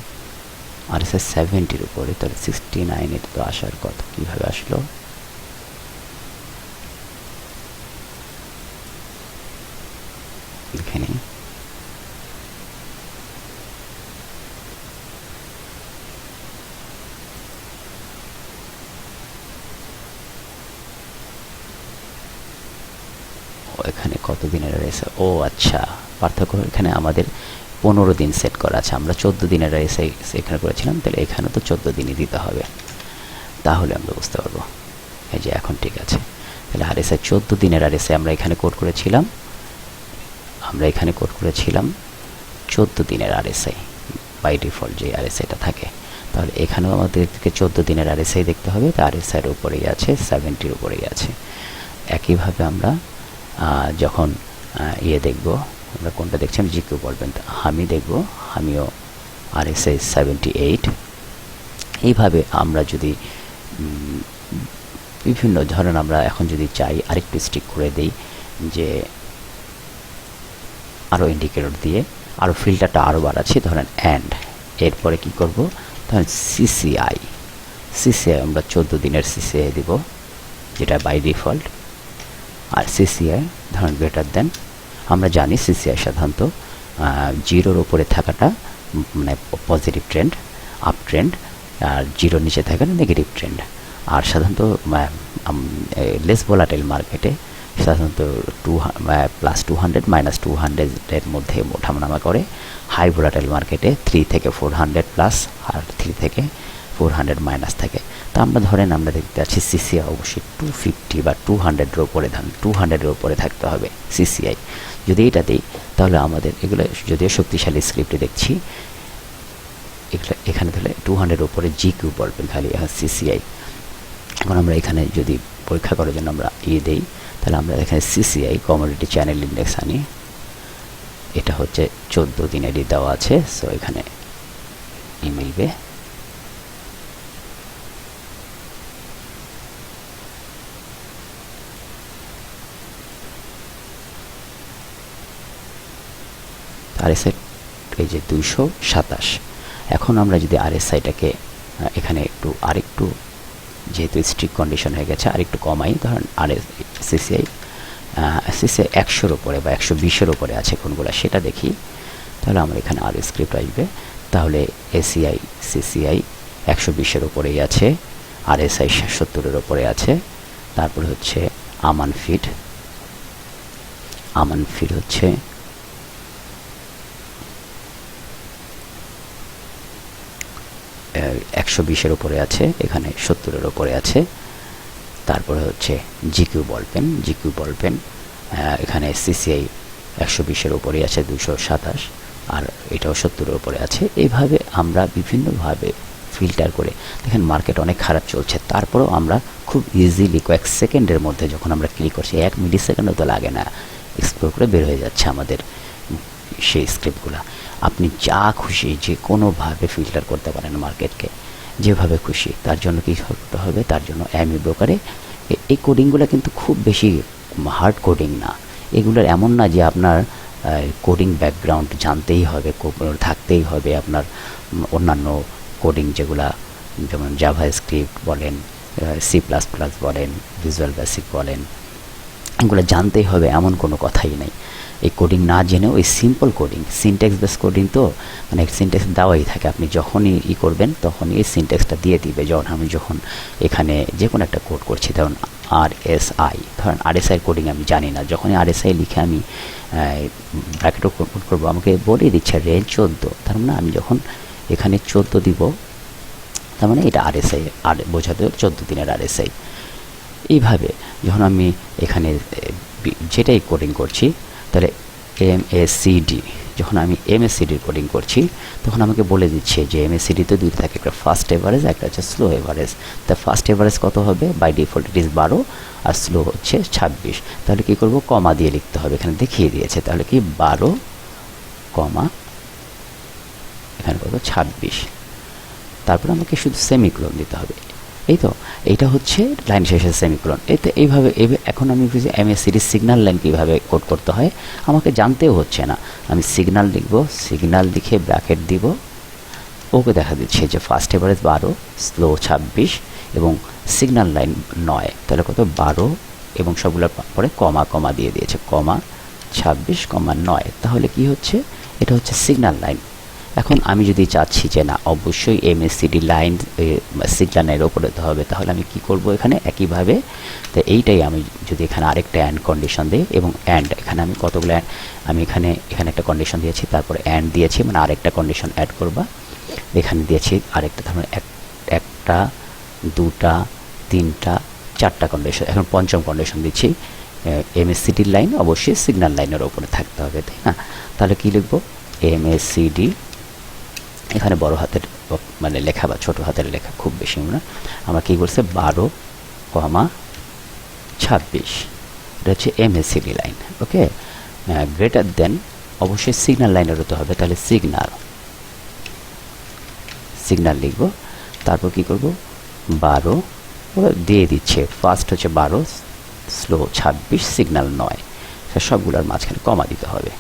RSI 70-র উপরে, তাহলে 69 এটা তো আসার কথা, কীভাবে আসলো, এখানে এখানে কত দিনের RSI, ও আচ্ছা, পার্থক্য এখানে আমাদের 15 দিন সেট করা আছে, আমরা 14 দিনের RSI এখানে করেছিলাম, তাহলে এখানে তো 14 দিনই দিতে হবে, তাহলে আমরা বুঝতে পারবো। এই যে এখন ঠিক আছে, তাহলে RSI 14 দিনের RSI আমরা এখানে কোড করেছিলাম, 14 দিনের RSI বাই ডিফল্ট যে RSIটা থাকে, তাহলে এখানেও আমাদেরকে 14 দিনের RSI দেখতে হবে, তো RSI-র উপরেই আছে, 70-র উপরেই আছে। একইভাবে আমরা যখন দেখব, আমরা কোনটা দেখছি, আমি GQ বলবেন, আমি দেখব, আমিও RSI 78। এইভাবে আমরা যদি বিভিন্ন ধরনের, আমরা এখন যদি চাই আরেকটু স্টিক করে দিই যে আরও ইন্ডিকেটর দিয়ে আরও ফিল্টারটা আরও বাড়াচ্ছি, ধরেন অ্যান্ড এরপরে কি করব, ধরেন সিসিআই আমরা 14 দিনের সিসিআই দিব, যেটা বাই ডিফল্ট। আর সিসিআই ধরেন গ্রেটার দেন, আমরা জানি সিসিআই সাধারণত 0-র উপরে থাকাটা মানে পজিটিভ ট্রেন্ড, আপ ট্রেন্ড, আর 0-র নিচে থাকাটা নেগেটিভ ট্রেন্ড। আর সাধারণত লেস ভোলাটাইল মার্কেটে সাধারণত +200 -200-এর মধ্যে ওঠানামা করে। হাই ভোলাটাইল মার্কেটে 3 থেকে 400 প্লাস আর 3 থেকে 400 - থাকে। তা আমরা ধরেন আমরা দেখতে পাচ্ছি সিসিআই অবশ্যই 250 বা 200-এর উপরে, ধরেন 200-এর উপরে থাকতে হবে সিসিআই। যদি এটা দিই তাহলে আমাদের এগুলো যদিও শক্তিশালী স্ক্রিপ্টে দেখছি, এখানে তাহলে 200-এর উপরে জিকিউ বলবেন খালি সিসিআই। এখন আমরা এখানে যদি পরীক্ষা করার জন্য আমরা দেই, তাহলে আমরা এখানে সিসিআই কমোডিটি চ্যানেল ইন্ডেক্স আনি, এটা হচ্ছে 14 দিনেরই দেওয়া আছে, সো এখানে মিলবে। আরএসআই এই যে 227। এখন আমরা যদি আরএসআইটাকে এখানে আরেকটু যেহেতু স্ট্রিক কন্ডিশন হয়ে গেছে আরেকটু কমাই, ধরেন সিসিআই 100-র উপরে বা 120-এর উপরে আছে কোনগুলো সেটা দেখি, তাহলে আমরা এখানে আরও স্ক্রিপ্ট আসবে। তাহলে এসিআই সিসিআই 120-এর উপরেই আছে, আরএসআই 70-এর উপরে আছে। তারপরে হচ্ছে আমান ফিড হচ্ছে 120-এর উপরে আছে, এখানে 70-এর উপরে আছে। তারপরে হচ্ছে জিকিউ বলপেন এখানে সিসিআই 120-এর উপরেই আছে 227, আর এটাও 70-এর উপরে আছে। এইভাবে আমরা বিভিন্নভাবে ফিল্টার করে দেখেন মার্কেট অনেক খারাপ চলছে, তারপরেও আমরা খুব ইজিলি কয়েক সেকেন্ডের মধ্যে যখন আমরা ক্লিক করছি 1 মিলি সেকেন্ডও তো লাগে না, এক্সপ্লোর করে বের হয়ে যাচ্ছে আমাদের সেই স্ক্রিপ্টগুলো। আপনি যা খুশি যে কোনোভাবে ফিল্টার করতে পারেন মার্কেটকে, যেভাবে খুশি। তার জন্য কী করতে হবে, তার জন্য এমই ব্রোকারে এই কোডিংগুলো কিন্তু খুব বেশি হার্ড কোডিং না, এগুলোর এমন না যে আপনার কোডিং ব্যাকগ্রাউন্ড জানতেই হবে, থাকতেই হবে আপনার। অন্যান্য কোডিং যেগুলা যেমন জাভা স্ক্রিপ্ট বলেন, C++ বলেন, ভিজুয়াল বেসিক বলেন, এগুলো জানতেই হবে এমন কোনো কথাই নেই। এই কোডিং না জেনেও ওই simple coding, syntax base coding তো মানে সিনট্যাক্স দেওয়াই থাকে, আপনি যখনই করবেন তখনই এই সিনট্যাক্সটা দিয়ে দিবে। যখন এখানে যে কোনো একটা কোড করছি, ধরুন ধরেন আরএসআই কোডিং আমি জানি না, যখনই আরএসআই লিখে আমি ব্র্যাকেটও কোড করবো আমাকে বলে দিচ্ছে রেঞ্জ 14, তার মানে আমি যখন এখানে 14 দিব তার মানে এটা আরএসআই, আর বোঝাতে 14 দিনের আরএসআই। এইভাবে যখন আমি এখানে যেটাই কোডিং করছি, তাহলে এমএসিডি, যখন আমি এমএসিডির কোডিং করছি তখন আমাকে বলে দিচ্ছে যে এমএসিডিতে দুইটা থাকে, একটা ফার্স্ট এভারেজ, একটা হচ্ছে স্লো এভারেজ। তা ফার্স্ট এভারেজ কত হবে, বাই ডিফল্ট ইট ইজ 12 আর স্লো হচ্ছে 26। তাহলে কী করব, কমা দিয়ে লিখতে হবে, এখানে দেখিয়ে দিয়েছে। তাহলে কি 12, এখানে কত 26, তারপর আমাকে শুধু সেমিকোলন দিতে হবে। এই তো এইটা হচ্ছে লাইন শেষের সেমিকোলন। এতে এইভাবে এখন আমি বুঝি এমএসিডি সিগন্যাল লাইন কীভাবে কোড করতে হয় আমাকে জানতেও হচ্ছে না, আমি সিগন্যাল লিখব, সিগন্যাল লিখে ব্র্যাকেট দিব, ওকে দেখা দিচ্ছে যে ফার্স্ট এভারেজ 12, স্লো 26 এবং সিগন্যাল লাইন 9। তাহলে কত 12 এবং সবগুলোর পরে কমা দিয়ে দিয়েছে, 26, 9। তাহলে কি হচ্ছে, এটা হচ্ছে সিগন্যাল লাইন। এখন আমি যদি চাচ্ছি যে না অবশ্যই এমএসিডি লাইন সিগন্যালের ওপরে হতে হবে, তাহলে আমি কি করব, এখানে একইভাবে। তো এইটাই আমি যদি এখানে আরেকটা অ্যান্ড কন্ডিশন দিই, এবং অ্যান্ড এখানে আমি কতগুলো আমি এখানে একটা কন্ডিশন দিয়েছি, তারপরে অ্যান্ড দিয়েছি, মানে আরেকটা কন্ডিশন অ্যাড করবা। এখানে দিয়েছি আরেকটা, ধরুন একটা, দুটা, তিনটা, চারটা কন্ডিশন। এখন পঞ্চম কন্ডিশন দিচ্ছি, এমএসিডির লাইন অবশ্যই সিগন্যাল লাইনের ওপরে থাকতে হবে, তাই না? তাহলে কি লিখবো, এমএসিডি, এখানে বড় হাতের মানে লেখা বা ছোট হাতের লেখা খুব বেশি না, আমরা কী করছে 12, 26, এটা হচ্ছে এমএসিডি লাইন। ওকে, গ্রেটার দেন অবশ্যই সিগন্যাল লাইনের হতে হবে, তাহলে সিগন্যাল লিখব। তারপর কি করব, 12 দিয়ে দিচ্ছে, ফার্স্ট হচ্ছে 12, স্লো 26, সিগন্যাল 9, সবগুলোর মাঝখানে কমা দিতে হবে।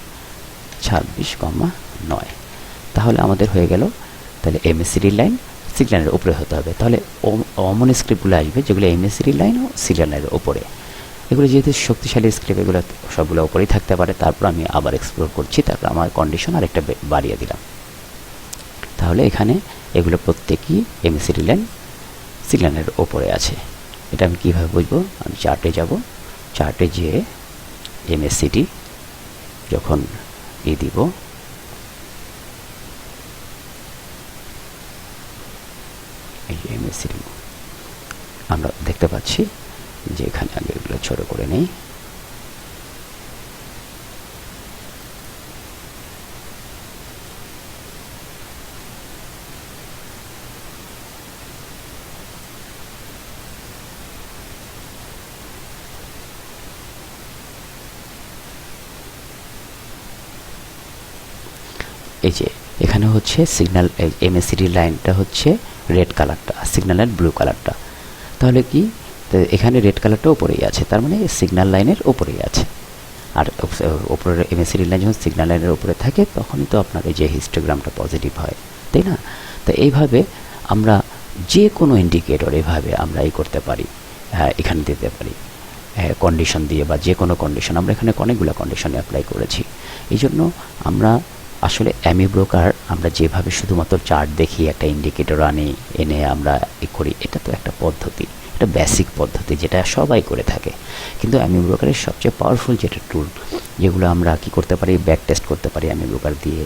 26,9। তাহলে আমাদের হয়ে গেল। তাহলে এমএসিডি লাইন সিগন্যালের উপরে হতে হবে। তাহলে অমন স্ক্রিপ্টগুলো আসবে যেগুলো এমএসিডি লাইন ও সিগন্যালের উপরে। এগুলো যেহেতু শক্তিশালী স্ক্রিপ্ট, এগুলো সবগুলো উপরেই থাকতে পারে। তারপর আমি আবার এক্সপ্লোর করছি, তারপর আমার কন্ডিশন আরেকটা বাড়িয়ে দিলাম। তাহলে এখানে এগুলো প্রত্যেকই এমএসিডি লাইন সিগন্যালের ওপরে আছে। এটা আমি কীভাবে বুঝবো? আমি চার্টে যাব, চার্টে যেয়ে এমএসিডি যখন দিব, এই যে এমএসিডি আমরা দেখতে পাচ্ছি যে এখানে আগে এগুলো ছোট করে নেই। এই যে এখানে হচ্ছে সিগন্যাল, এমএসিডি লাইনটা হচ্ছে রেড কালারটা, সিগন্যালের ব্লু কালারটা। তাহলে কি এখানে রেড কালারটা উপরেই আছে, তার মানে সিগন্যাল লাইনের উপরেই আছে। আর ওপরের এমএসিডি লাইন যখন সিগন্যাল লাইনের উপরে থাকে তখনই তো আপনার এই যে হিস্টোগ্রামটা পজিটিভ হয়, তাই না? তো এইভাবে আমরা যে কোনো ইন্ডিকেটর এভাবে আমরা করতে পারি, এখানে দিতে পারি কন্ডিশন দিয়ে, বা যে কোনো কন্ডিশন। আমরা এখানে অনেকগুলো কন্ডিশনে অ্যাপ্লাই করেছি। এই জন্য আমরা আসলে অ্যামি ব্রোকার আমরা যেভাবে শুধুমাত্র চার্ট দেখি, একটা ইন্ডিকেটর এনে আমরা করি, এটা তো একটা পদ্ধতি, এটা বেসিক পদ্ধতি যেটা সবাই করে থাকে। কিন্তু অ্যামি ব্রোকারের সবচেয়ে পাওয়ারফুল যেটা টুল, যেগুলো আমরা কি করতে পারি, ব্যাক টেস্ট করতে পারি অ্যামি ব্রোকার দিয়ে।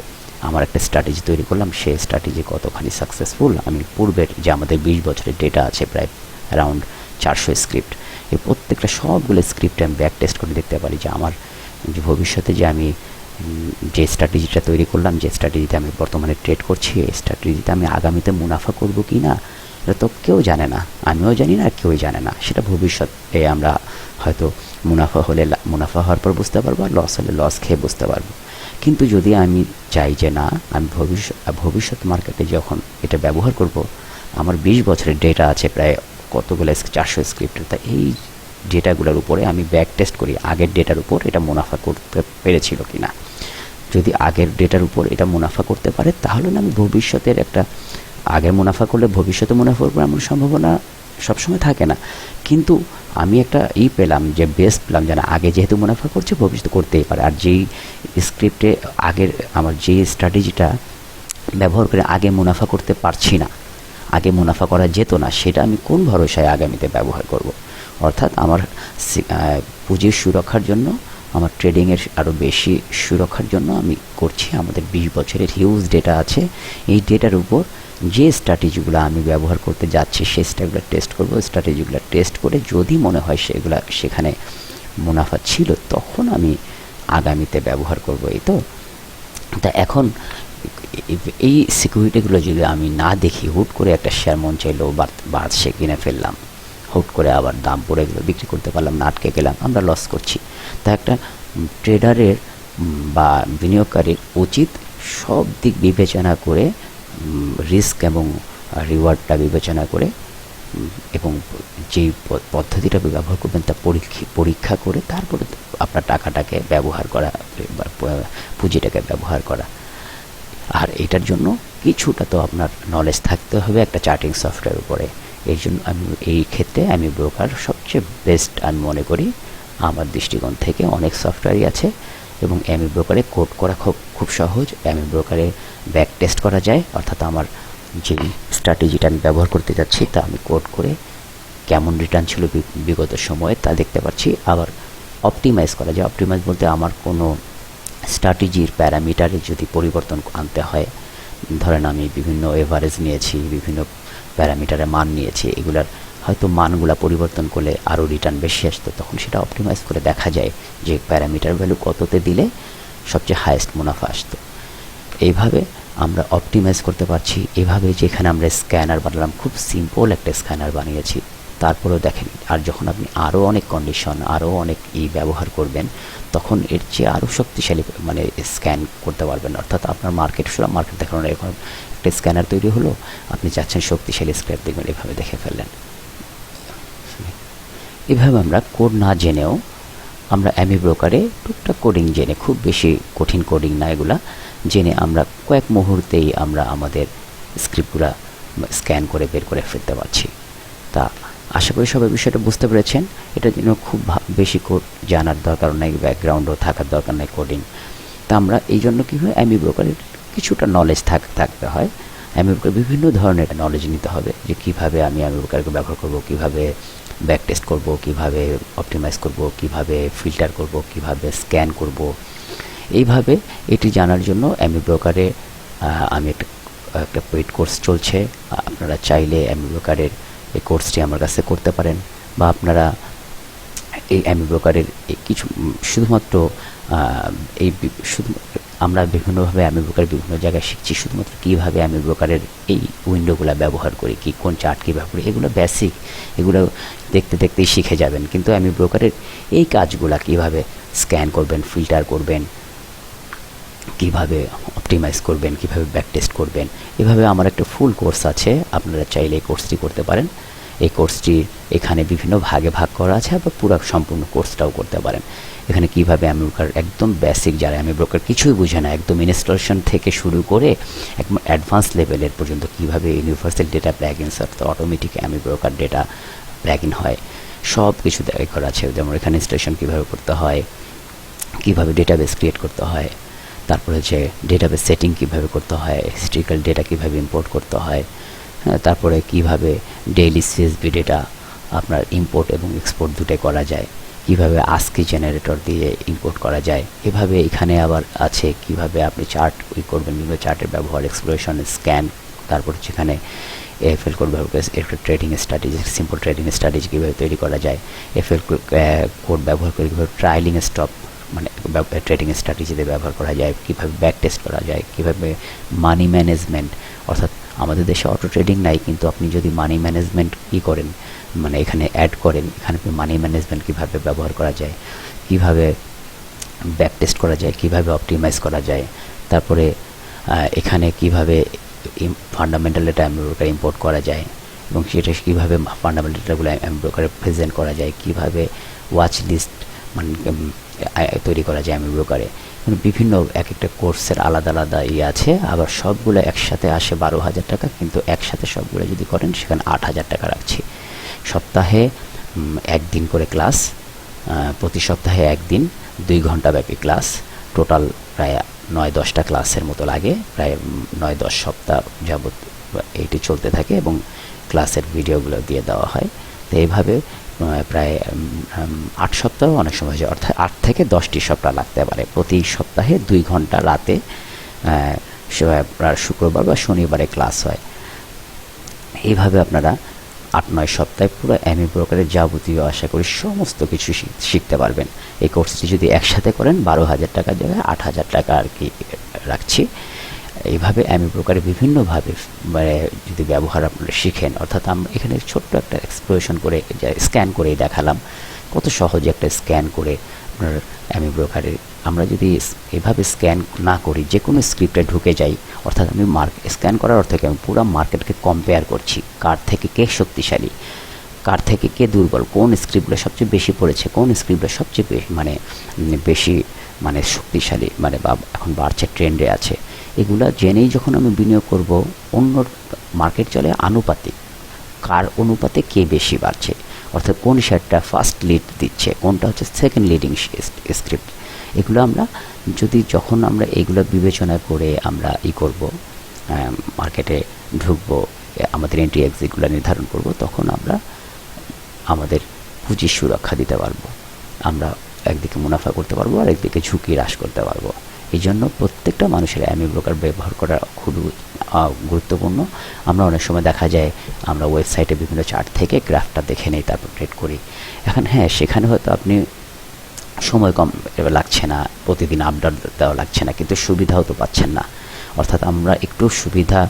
আমার একটা স্ট্র্যাটেজি তৈরি করলাম, সেই স্ট্র্যাটেজি কতখানি সাকসেসফুল, আমি পূর্বের যে আমাদের 20 বছরের ডেটা আছে প্রায় অ্যারাউন্ড 400 স্ক্রিপ্ট, এই প্রত্যেকটা সবগুলো স্ক্রিপ্টে আমি ব্যাক টেস্ট করে দেখতে পারি যে আমার যে ভবিষ্যতে যে আমি যে স্ট্র্যাটেজিটা তৈরি করলাম, যে স্ট্র্যাটেজিতে আমি বর্তমানে ট্রেড করছি, এই স্ট্র্যাটেজিতে আমি আগামীতে মুনাফা করব কি না, এটা তো কেউ জানে না, আমিও জানি না, আর কেউই জানে না। সেটা ভবিষ্যতে আমরা হয়তো মুনাফা হলে মুনাফা হওয়ার পর বুঝতে পারবো, আর লস হলে লস খেয়ে বুঝতে পারবো। কিন্তু যদি আমি চাই যে না, আমি ভবিষ্যৎ মার্কেটে যখন এটা ব্যবহার করব, আমার 20 বছরের ডেটা আছে প্রায় কতগুলো 400 স্ক্রিপ্টের, তা এই ডেটাগুলোর উপরে আমি ব্যাক টেস্ট করি আগের ডেটার উপর এটা মুনাফা করতে পেরেছিল কিনা। যদি আগের ডেটার উপর এটা মুনাফা করতে পারে, তাহলে না আমি ভবিষ্যতের একটা, আগে মুনাফা করলে ভবিষ্যতে মুনাফা করবো এমন সম্ভাবনা সবসময় থাকে না। কিন্তু আমি একটা পেলাম, যে বেস্ট পেলাম, যেন আগে যেহেতু মুনাফা করছে ভবিষ্যতে করতেই পারে। আর যেই স্ক্রিপ্টে আগের আমার যে স্ট্র্যাটেজিটা ব্যবহার করে আগে মুনাফা করতে পারছি না, আগে মুনাফা করা যেত না, সেটা আমি কোন ভরসায় আগামীতে ব্যবহার করব। অর্থাৎ আমার পুঁজির সুরক্ষার জন্য, আমার ট্রেডিংয়ের আরও বেশি সুরক্ষার জন্য আমি করছি, আমাদের 20 বছরের হিউজ ডেটা আছে, এই ডেটার উপর যে স্ট্র্যাটেজিগুলো আমি ব্যবহার করতে যাচ্ছি সেই স্ট্র্যাটেজিগুলো টেস্ট করব। স্ট্র্যাটেজিগুলো টেস্ট করে যদি মনে হয় সেখানে মুনাফা ছিল, তখন আমি আগামীতে ব্যবহার করব। এই তো তা এখন এই সিকিউরিটিগুলো যদি আমি না দেখি, হুট করে একটা শেয়ার মন চাইলো বাড়ছে, কিনে ফেললাম, হুট করে আবার দাম পড়ে গেলো, বিক্রি করতে পারলাম না, আটকে গেলাম, আমরা লস করছি। তা একটা ট্রেডারের বা বিনিয়োগকারীর উচিত সব দিক বিবেচনা করে, রিস্ক এবং রিওয়ার্ডটা বিবেচনা করে, এবং যেই পদ্ধতিটা ব্যবহার করবেন তা পরীক্ষা করে তারপরে আপনার টাকাটাকে ব্যবহার করা, পুঁজিটাকে ব্যবহার করা। আর এটার জন্য কিছুটা তো আপনার নলেজ থাকতে হবে একটা চার্টিং সফটওয়্যার উপরে। এই জন্য আমি এই ক্ষেত্রে আমি ব্রোকার সবচেয়ে বেস্ট আমি মনে করি। আমার দৃষ্টিকোণ থেকে অনেক সফটওয়্যারই আছে, এবং অ্যামি ব্রোকারে কোড করা খুব সহজ। অ্যামি ব্রোকারে ব্যাক টেস্ট করা যায়, অর্থাৎ আমার যে স্ট্র্যাটেজিটা আমি ব্যবহার করতে যাচ্ছি তা আমি কোড করে কেমন রিটার্ন ছিল বিগত সময়ে তা দেখতে পাচ্ছি। আবার অপটিমাইজ করা যায়। অপটিমাইজ বলতে আমার কোনো স্ট্র্যাটেজির প্যারামিটারে যদি পরিবর্তন আনতে হয়, ধরেন আমি বিভিন্ন এভারেজ নিয়েছি, বিভিন্ন প্যারামিটারে মান নিয়েছি, এগুলার হয়তো মানগুলা পরিবর্তন করলে আরও রিটার্ন বেশি আসতো, তখন সেটা অপটিমাইজ করে দেখা যায় যে প্যারামিটার ভ্যালু কততে দিলে সবচেয়ে হায়েস্ট মুনাফা আসতো। এইভাবে আমরা অপটিমাইজ করতে পারছি। এভাবে যেখানে আমরা স্ক্যানার বানালাম, খুব সিম্পল একটা স্ক্যানার বানিয়েছি, তারপরেও দেখেন। আর যখন আপনি আরও অনেক কন্ডিশন, আরও অনেক ব্যবহার করবেন, তখন এর চেয়ে আরও শক্তিশালী মানে স্ক্যান করতে পারবেন। অর্থাৎ আপনার মার্কেট দেখানোর এখন একটা স্ক্যানার তৈরি হলো, আপনি চাচ্ছেন শক্তিশালী স্ক্র্যাপ দেখবেন, এভাবে দেখে ফেললেন। এভাবে আমরা কোড না জেনেও আমরা অ্যামি ব্রোকারে টুকটাক কোডিং জেনে, খুব বেশি কঠিন কোডিং না এগুলা, জেনে আমরা কয়েক মুহূর্তেই আমরা আমাদের স্ক্রিপ্টগুলো স্ক্যান করে বের করে ফেলতে পারছি। তা আশা করি সবাই বিষয়টা বুঝতে পেরেছেন। এটার জন্য খুব বেশি কোড জানার দরকার নেই, ব্যাকগ্রাউন্ডও থাকার দরকার নেই কোডিং। তা আমরা এই জন্য কী হয়, অ্যামি ব্রোকারের কিছুটা নলেজ থাকতে হয়। অ্যামি ব্রোকার বিভিন্ন ধরনের নলেজ নিতে হবে, যে কীভাবে আমি অ্যামি ব্রোকারকে ব্যবহার করব, কীভাবে ব্যাক টেস্ট করব, কীভাবে অপটিমাইজ করব, কীভাবে ফিল্টার করব, কীভাবে স্ক্যান করব। এইভাবে এটি জানার জন্য অ্যামি ব্রোকারে আমি একটা পেইড কোর্স চলছে। আপনারা চাইলে অ্যামি ব্রোকারের এই কোর্সটি আমার কাছে করতে পারেন, বা আপনারা এই অ্যামি ব্রোকারের কিছু শুধুমাত্র আমরা বিভিন্নভাবে অ্যামি ব্রোকারের বিভিন্ন জায়গায় শিখছি, শুধুমাত্র কীভাবে অ্যামি ব্রোকারের এই উইন্ডোগুলো ব্যবহার করি, কোন চার্ট কী ব্যবহার করি, এগুলো বেসিক, এগুলো দেখতে দেখতেই শিখে যাবেন। কিন্তু অ্যামি ব্রোকারের এই কাজগুলো কীভাবে স্ক্যান করবেন, ফিল্টার করবেন, কিভাবে অপটিমাইজ করবেন, কিভাবে ব্যাক টেস্ট করবেন, এভাবে আমার একটা ফুল কোর্স আছে। আপনারা চাইলে এই কোর্সটি করতে পারেন। এই কোর্সটি এখানে বিভিন্ন ভাগে ভাগ করা আছে, আবার পুরো সম্পূর্ণ কোর্সটাও করতে পারেন। এখানে কীভাবে অ্যামি ব্রোকার একদম বেসিক, যারা অ্যামি ব্রোকার কিছুই বুঝে না, একদম ইনস্টলেশন থেকে শুরু করে একদম অ্যাডভান্স লেভেলের পর্যন্ত কীভাবে ইউনিভার্সাল ডেটা প্ল্যাগইনস অর্থাৎ অটোমেটিক অ্যামি ব্রোকার ডেটা প্ল্যাগইন হয়, সব কিছু করা আছে। যেমন এখানে ইনস্টলেশন কীভাবে করতে হয়, কীভাবে ডেটাবেস ক্রিয়েট করতে হয়, তারপরে হচ্ছে ডেটাবেস সেটিং কীভাবে করতে হয়, হিস্ট্রিক্যাল ডেটা কীভাবে ইম্পোর্ট করতে হয়, তারপরে কীভাবে ডেইলি সিএসভি ডেটা আপনার ইম্পোর্ট এবং এক্সপোর্ট দুটোই করা যায়, কীভাবে আস্কি জেনারেটর দিয়ে ইম্পোর্ট করা যায়। এভাবে এখানে আবার আছে কীভাবে আপনি চার্ট করবেন, বিভিন্ন চার্টের ব্যবহার, এক্সপ্লোরেশন, স্ক্যান, তারপর সেখানে এফএল কোড ব্যবহার করে একটা trading strategy, simple trading strategy কীভাবে তৈরি করা যায়, এফএল কোড ব্যবহার করে কীভাবে ট্রায়ালিং স্টপ মানে ট্রেডিং স্ট্র্যাটেজিতে ব্যবহার করা যায়, কীভাবে ব্যাক টেস্ট করা যায়, কীভাবে মানি ম্যানেজমেন্ট, অর্থাৎ আমাদের দেশে অটো ট্রেডিং নাই, কিন্তু আপনি যদি মানি ম্যানেজমেন্ট কী করেন, মানে এখানে অ্যাড করেন, এখানে মানি ম্যানেজমেন্ট কীভাবে ব্যবহার করা যায়, কীভাবে ব্যাক টেস্ট করা যায়, কীভাবে অপটিমাইজ করা যায়, তারপরে এখানে কীভাবে ফান্ডামেন্টাল ডেটা অ্যামি ব্রোকার ইম্পোর্ট করা যায়, এবং সেটা কীভাবে ফান্ডামেন্টাল ডেটাগুলো অ্যামি ব্রোকারে প্রেজেন্ট করা যায়, কীভাবে ওয়াচ লিস্ট মানে তৈরি করা যায় অ্যামি ব্রোকারে। বিভিন্ন এক একটা কোর্সের আলাদা আলাদা আছে, আবার সবগুলো একসাথে আসে 12,000 টাকা, কিন্তু একসাথে সবগুলো যদি করেন সেখানে 8,000 টাকা রাখছি। সপ্তাহে একদিন করে ক্লাস, প্রতি সপ্তাহে একদিন 2 ঘন্টা ব্যাপী ক্লাস, টোটাল প্রায় 9-10টা ক্লাসের মতো লাগে, প্রায় 9-10 সপ্তাহ যাবৎ এইটি চলতে থাকে, এবং ক্লাসের ভিডিওগুলো দিয়ে দেওয়া হয়। তো এইভাবে প্রায় 8 সপ্তাহ অনেক সময় হয়, অর্থাৎ 8 থেকে 10টি সপ্তাহ লাগতে পারে। প্রতি সপ্তাহে 2 ঘন্টা রাতে শুক্রবার বা শনিবারে ক্লাস হয়। এইভাবে আপনারা 8-9 সপ্তাহে পুরো অ্যামি ব্রোকারের যাবতীয় আশা করি সমস্ত কিছু শিখতে পারবেন। এই কোর্সটি যদি একসাথে করেন 12,000 টাকার জায়গায় 8,000 টাকা আর কি রাখছি। এইভাবে অ্যামি ব্রোকারে বিভিন্নভাবে মানে যদি ব্যবহার আপনারা শিখেন, অর্থাৎ আমরা এখানে ছোট্ট একটা এক্সপ্লোরেশন করে স্ক্যান করে দেখালাম, কত সহজে একটা স্ক্যান করে আপনার অ্যামি ব্রোকারে আমরা যদি এভাবে স্ক্যান না করি, যে কোনো স্ক্রিপ্টে ঢুকে যাই, অর্থাৎ আমি স্ক্যান করার অর্থ কি, আমি পুরো মার্কেটকে কম্পেয়ার করছি, কার থেকে কে শক্তিশালী, কার থেকে কে দুর্বল, কোন স্ক্রিপ্টগুলো সবচেয়ে বেশি পড়েছে, কোন স্ক্রিপ্টগুলো সবচেয়ে বেশি মানে শক্তিশালী, মানে বা এখন বাড়ছে, ট্রেন্ডে আছে, এগুলা জেনেই যখন আমি বিনিয়োগ করব, অন্য মার্কেট চলে আনুপাতিক, কার অনুপাতে কে বেশি বাড়ছে, অর্থাৎ কোন শেয়ারটা ফার্স্ট লিড দিচ্ছে, কোনটা হচ্ছে সেকেন্ড লিডিং স্ক্রিপ্ট। এগুলো আমরা যখন আমরা এগুলো বিবেচনা করে আমরা করব, মার্কেটে ঢুকবো, আমাদের এন্ট্রি এক্সিটগুলো নির্ধারণ করব, তখন আমরা আমাদের পুঁজির সুরক্ষা দিতে পারবো, আমরা একদিকে মুনাফা করতে পারবো আর একদিকে ঝুঁকি হ্রাস করতে পারবো। এই জন্য প্রত্যেকটা মানুষের অ্যামি ব্রোকার ব্যবহার করা খুব গুরুত্বপূর্ণ। আমরা অনেক সময় দেখা যায় আমরা ওয়েবসাইটে বিভিন্ন চার্ট থেকে গ্রাফটা দেখে নেই, তারপর ট্রেড করি। এখন হ্যাঁ, সেখানে হয়তো আপনি সময় কম লাগছে না, প্রতিদিন আপডেট দেওয়া লাগছে না, কিন্তু সুবিধাও তো পাচ্ছেন না। অর্থাৎ আমরা একটু সুবিধা,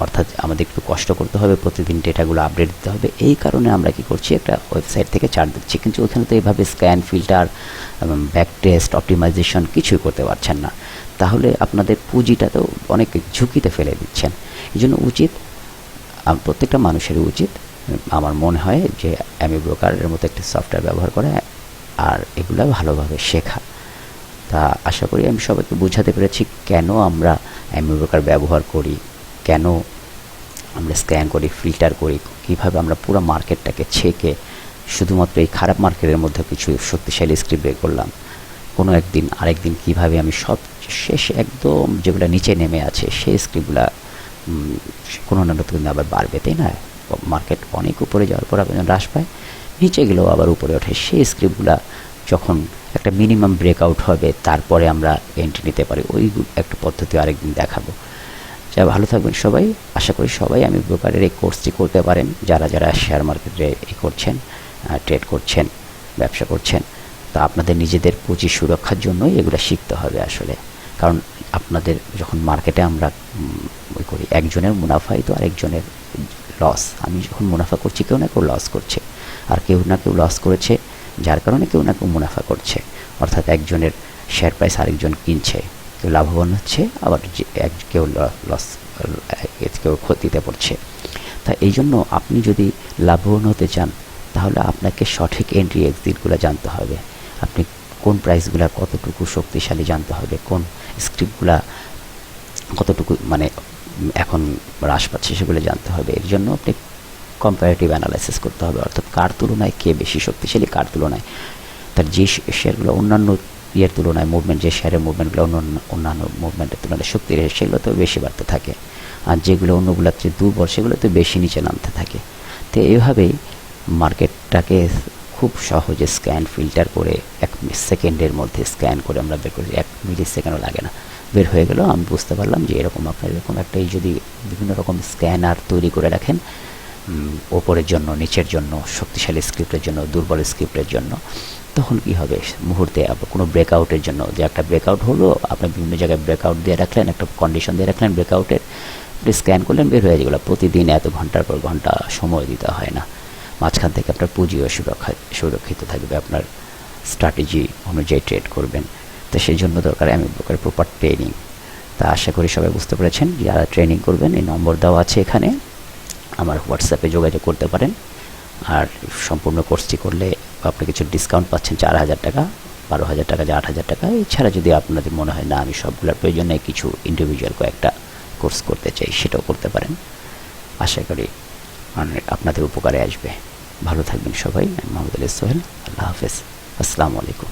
অর্থাৎ আমাদের একটু কষ্ট করতে হবে, প্রতিদিন ডেটাগুলো আপডেট দিতে হবে। এই কারণে আমরা কি করছি, একটা ওয়েবসাইট থেকে চার্ট দিচ্ছি, কিন্তু ওখানে তো এইভাবে scan, filter, backtest, optimisation কিছুই করতে পারছেন না। তাহলে আপনাদের পুঁজিটা তো অনেক ঝুঁকিতে ফেলে দিচ্ছেন। এই জন্য উচিত, প্রত্যেকটা মানুষের উচিত আমার মনে হয় যে অ্যামি ব্রোকারের মতো একটি সফটওয়্যার ব্যবহার করে আর এগুলো ভালোভাবে শেখা। তা আশা করি আমি সবাইকে বোঝাতে পেরেছি কেন আমরা এমএ ব্রোকার ব্যবহার করি, কেন আমরা স্ক্যান করি, ফিল্টার করি, কীভাবে আমরা পুরো মার্কেটটাকে ছেঁকে শুধুমাত্র এই খারাপ মার্কেটের মধ্যে কিছু শক্তিশালী স্ক্রিপ্ট বের করলাম। কোনো একদিন আরেকদিন কীভাবে আমি সব শেষে একদম যেগুলো নিচে নেমে আছে সেই স্ক্রিপ্টগুলো কোনো না কিন্তু আবার বাড়বে, তাই না? মার্কেট অনেক উপরে যাওয়ার পর আপনি হ্রাস পায়, নিচে গেলেও আবার উপরে ওঠে। সেই স্ক্রিপ্টগুলো যখন একটা মিনিমাম ব্রেকআউট হবে তারপরে আমরা এন্ট্রি নিতে পারি, ওই একটা পদ্ধতি আরেকদিন দেখাবো। যা ভালো থাকবেন সবাই। আশা করি সবাই আমি ব্রোকারের এই কোর্সটি করতে পারেন, যারা যারা শেয়ার মার্কেটে করছেন, ট্রেড করছেন, ব্যবসা করছেন। তা আপনাদের নিজেদের পুঁজি সুরক্ষার জন্যই এগুলো শিখতে হবে আসলে। কারণ আপনাদের যখন মার্কেটে আমরা ওই করি, একজনের মুনাফাই তো আরেকজনের লস। আমি যখন মুনাফা করছি, কেউ না কেউ লস করছে, আর কেউ না কেউ লস করেছে, যার কারণে কেউ না কেউ মুনাফা করছে। অর্থাৎ একজনের শেয়ার প্রাইস আরেকজন কিনছে, কেউ লাভবান হচ্ছে, আবার কেউ লস, কেউ ক্ষতিতে পড়ছে। তা এই জন্য আপনি যদি লাভবান হতে চান, তাহলে আপনাকে সঠিক এন্ট্রি এক্সিটগুলো জানতে হবে। আপনি কোন প্রাইসগুলো কতটুকু শক্তিশালী জানতে হবে, কোন স্ক্রিপ্টগুলা কতটুকু মানে এখন হ্রাস পাচ্ছে সেগুলো জানতে হবে। এর জন্য আপনি কম্পারেটিভ অ্যানালাইসিস করতে হবে, অর্থাৎ কার তুলনায় কে বেশি শক্তিশালী, কার তুলনায় তার যে শেয়ারগুলো অন্যান্য ইয়ের তুলনায় মুভমেন্ট, যে শেয়ারের মুভমেন্টগুলো অন্যান্য মুভমেন্টের তুলনায় শক্তি রয়েছে, সেগুলো তো বেশি বাড়তে থাকে, আর যেগুলো অন্যগুলোর চেয়ে দুর্বল সেগুলো তো বেশি নিচে নামতে থাকে। তো এইভাবেই মার্কেটটাকে খুব সহজে স্ক্যান ফিল্টার করে 1 সেকেন্ডের মধ্যে স্ক্যান করে আমরা বের করি, 1 মিলি সেকেন্ডও লাগে না, বের হয়ে গেল। আমি বুঝতে পারলাম যে এরকম আপনার এরকম একটা যদি বিভিন্ন রকম স্ক্যানার তৈরি করে রাখেন, ওপরের জন্য, নিচের জন্য, শক্তিশালী স্ক্রিপ্টের জন্য, দুর্বল স্ক্রিপ্টের জন্য, তখন কি হবে মুহূর্তে আপনার কোনো ব্রেকআউটের জন্য, যে একটা ব্রেকআউট হলো, আপনি বিভিন্ন জায়গায় ব্রেকআউট দিয়ে রাখলেন, একটা কন্ডিশন দিয়ে রাখলেন ব্রেকআউটের, স্ক্যান করলেন, বের হয়ে গেলো। প্রতিদিন এত ঘন্টার পর ঘন্টা সময় দিতে হয় না। মাঝখান থেকে আপনার পুঁজিও সুরক্ষিত থাকবে, আপনার স্ট্র্যাটেজি অনুযায়ী ট্রেড করবেন। তো সেই জন্য দরকার আমি ব্রোকারের প্রপার ট্রেনিং। তা আশা করি সবাই বুঝতে পেরেছেন। যারা ট্রেনিং করবেন, এই নম্বর দেওয়া আছে এখানে, আমার হোয়াটসঅ্যাপে যোগাযোগ করতে পারেন। আর সম্পূর্ণ কোর্সটি করলে আপনি কিছু ডিসকাউন্ট পাচ্ছেন, 4,000 টাকা, 12,000 টাকা, 8,000 টাকা। এছাড়া যদি আপনাদের মনে হয় না আমি সবগুলোর প্রয়োজনে কিছু ইন্ডিভিজুয়াল কয়েকটা কোর্স করতে চাই, সেটাও করতে পারেন। আশা করি আপনাদের উপকারে আসবে। ভালো থাকবেন সবাই। আমি মোহাম্মদ আলী সোহেল। আল্লাহ হাফেজ। আসসালামু আলাইকুম।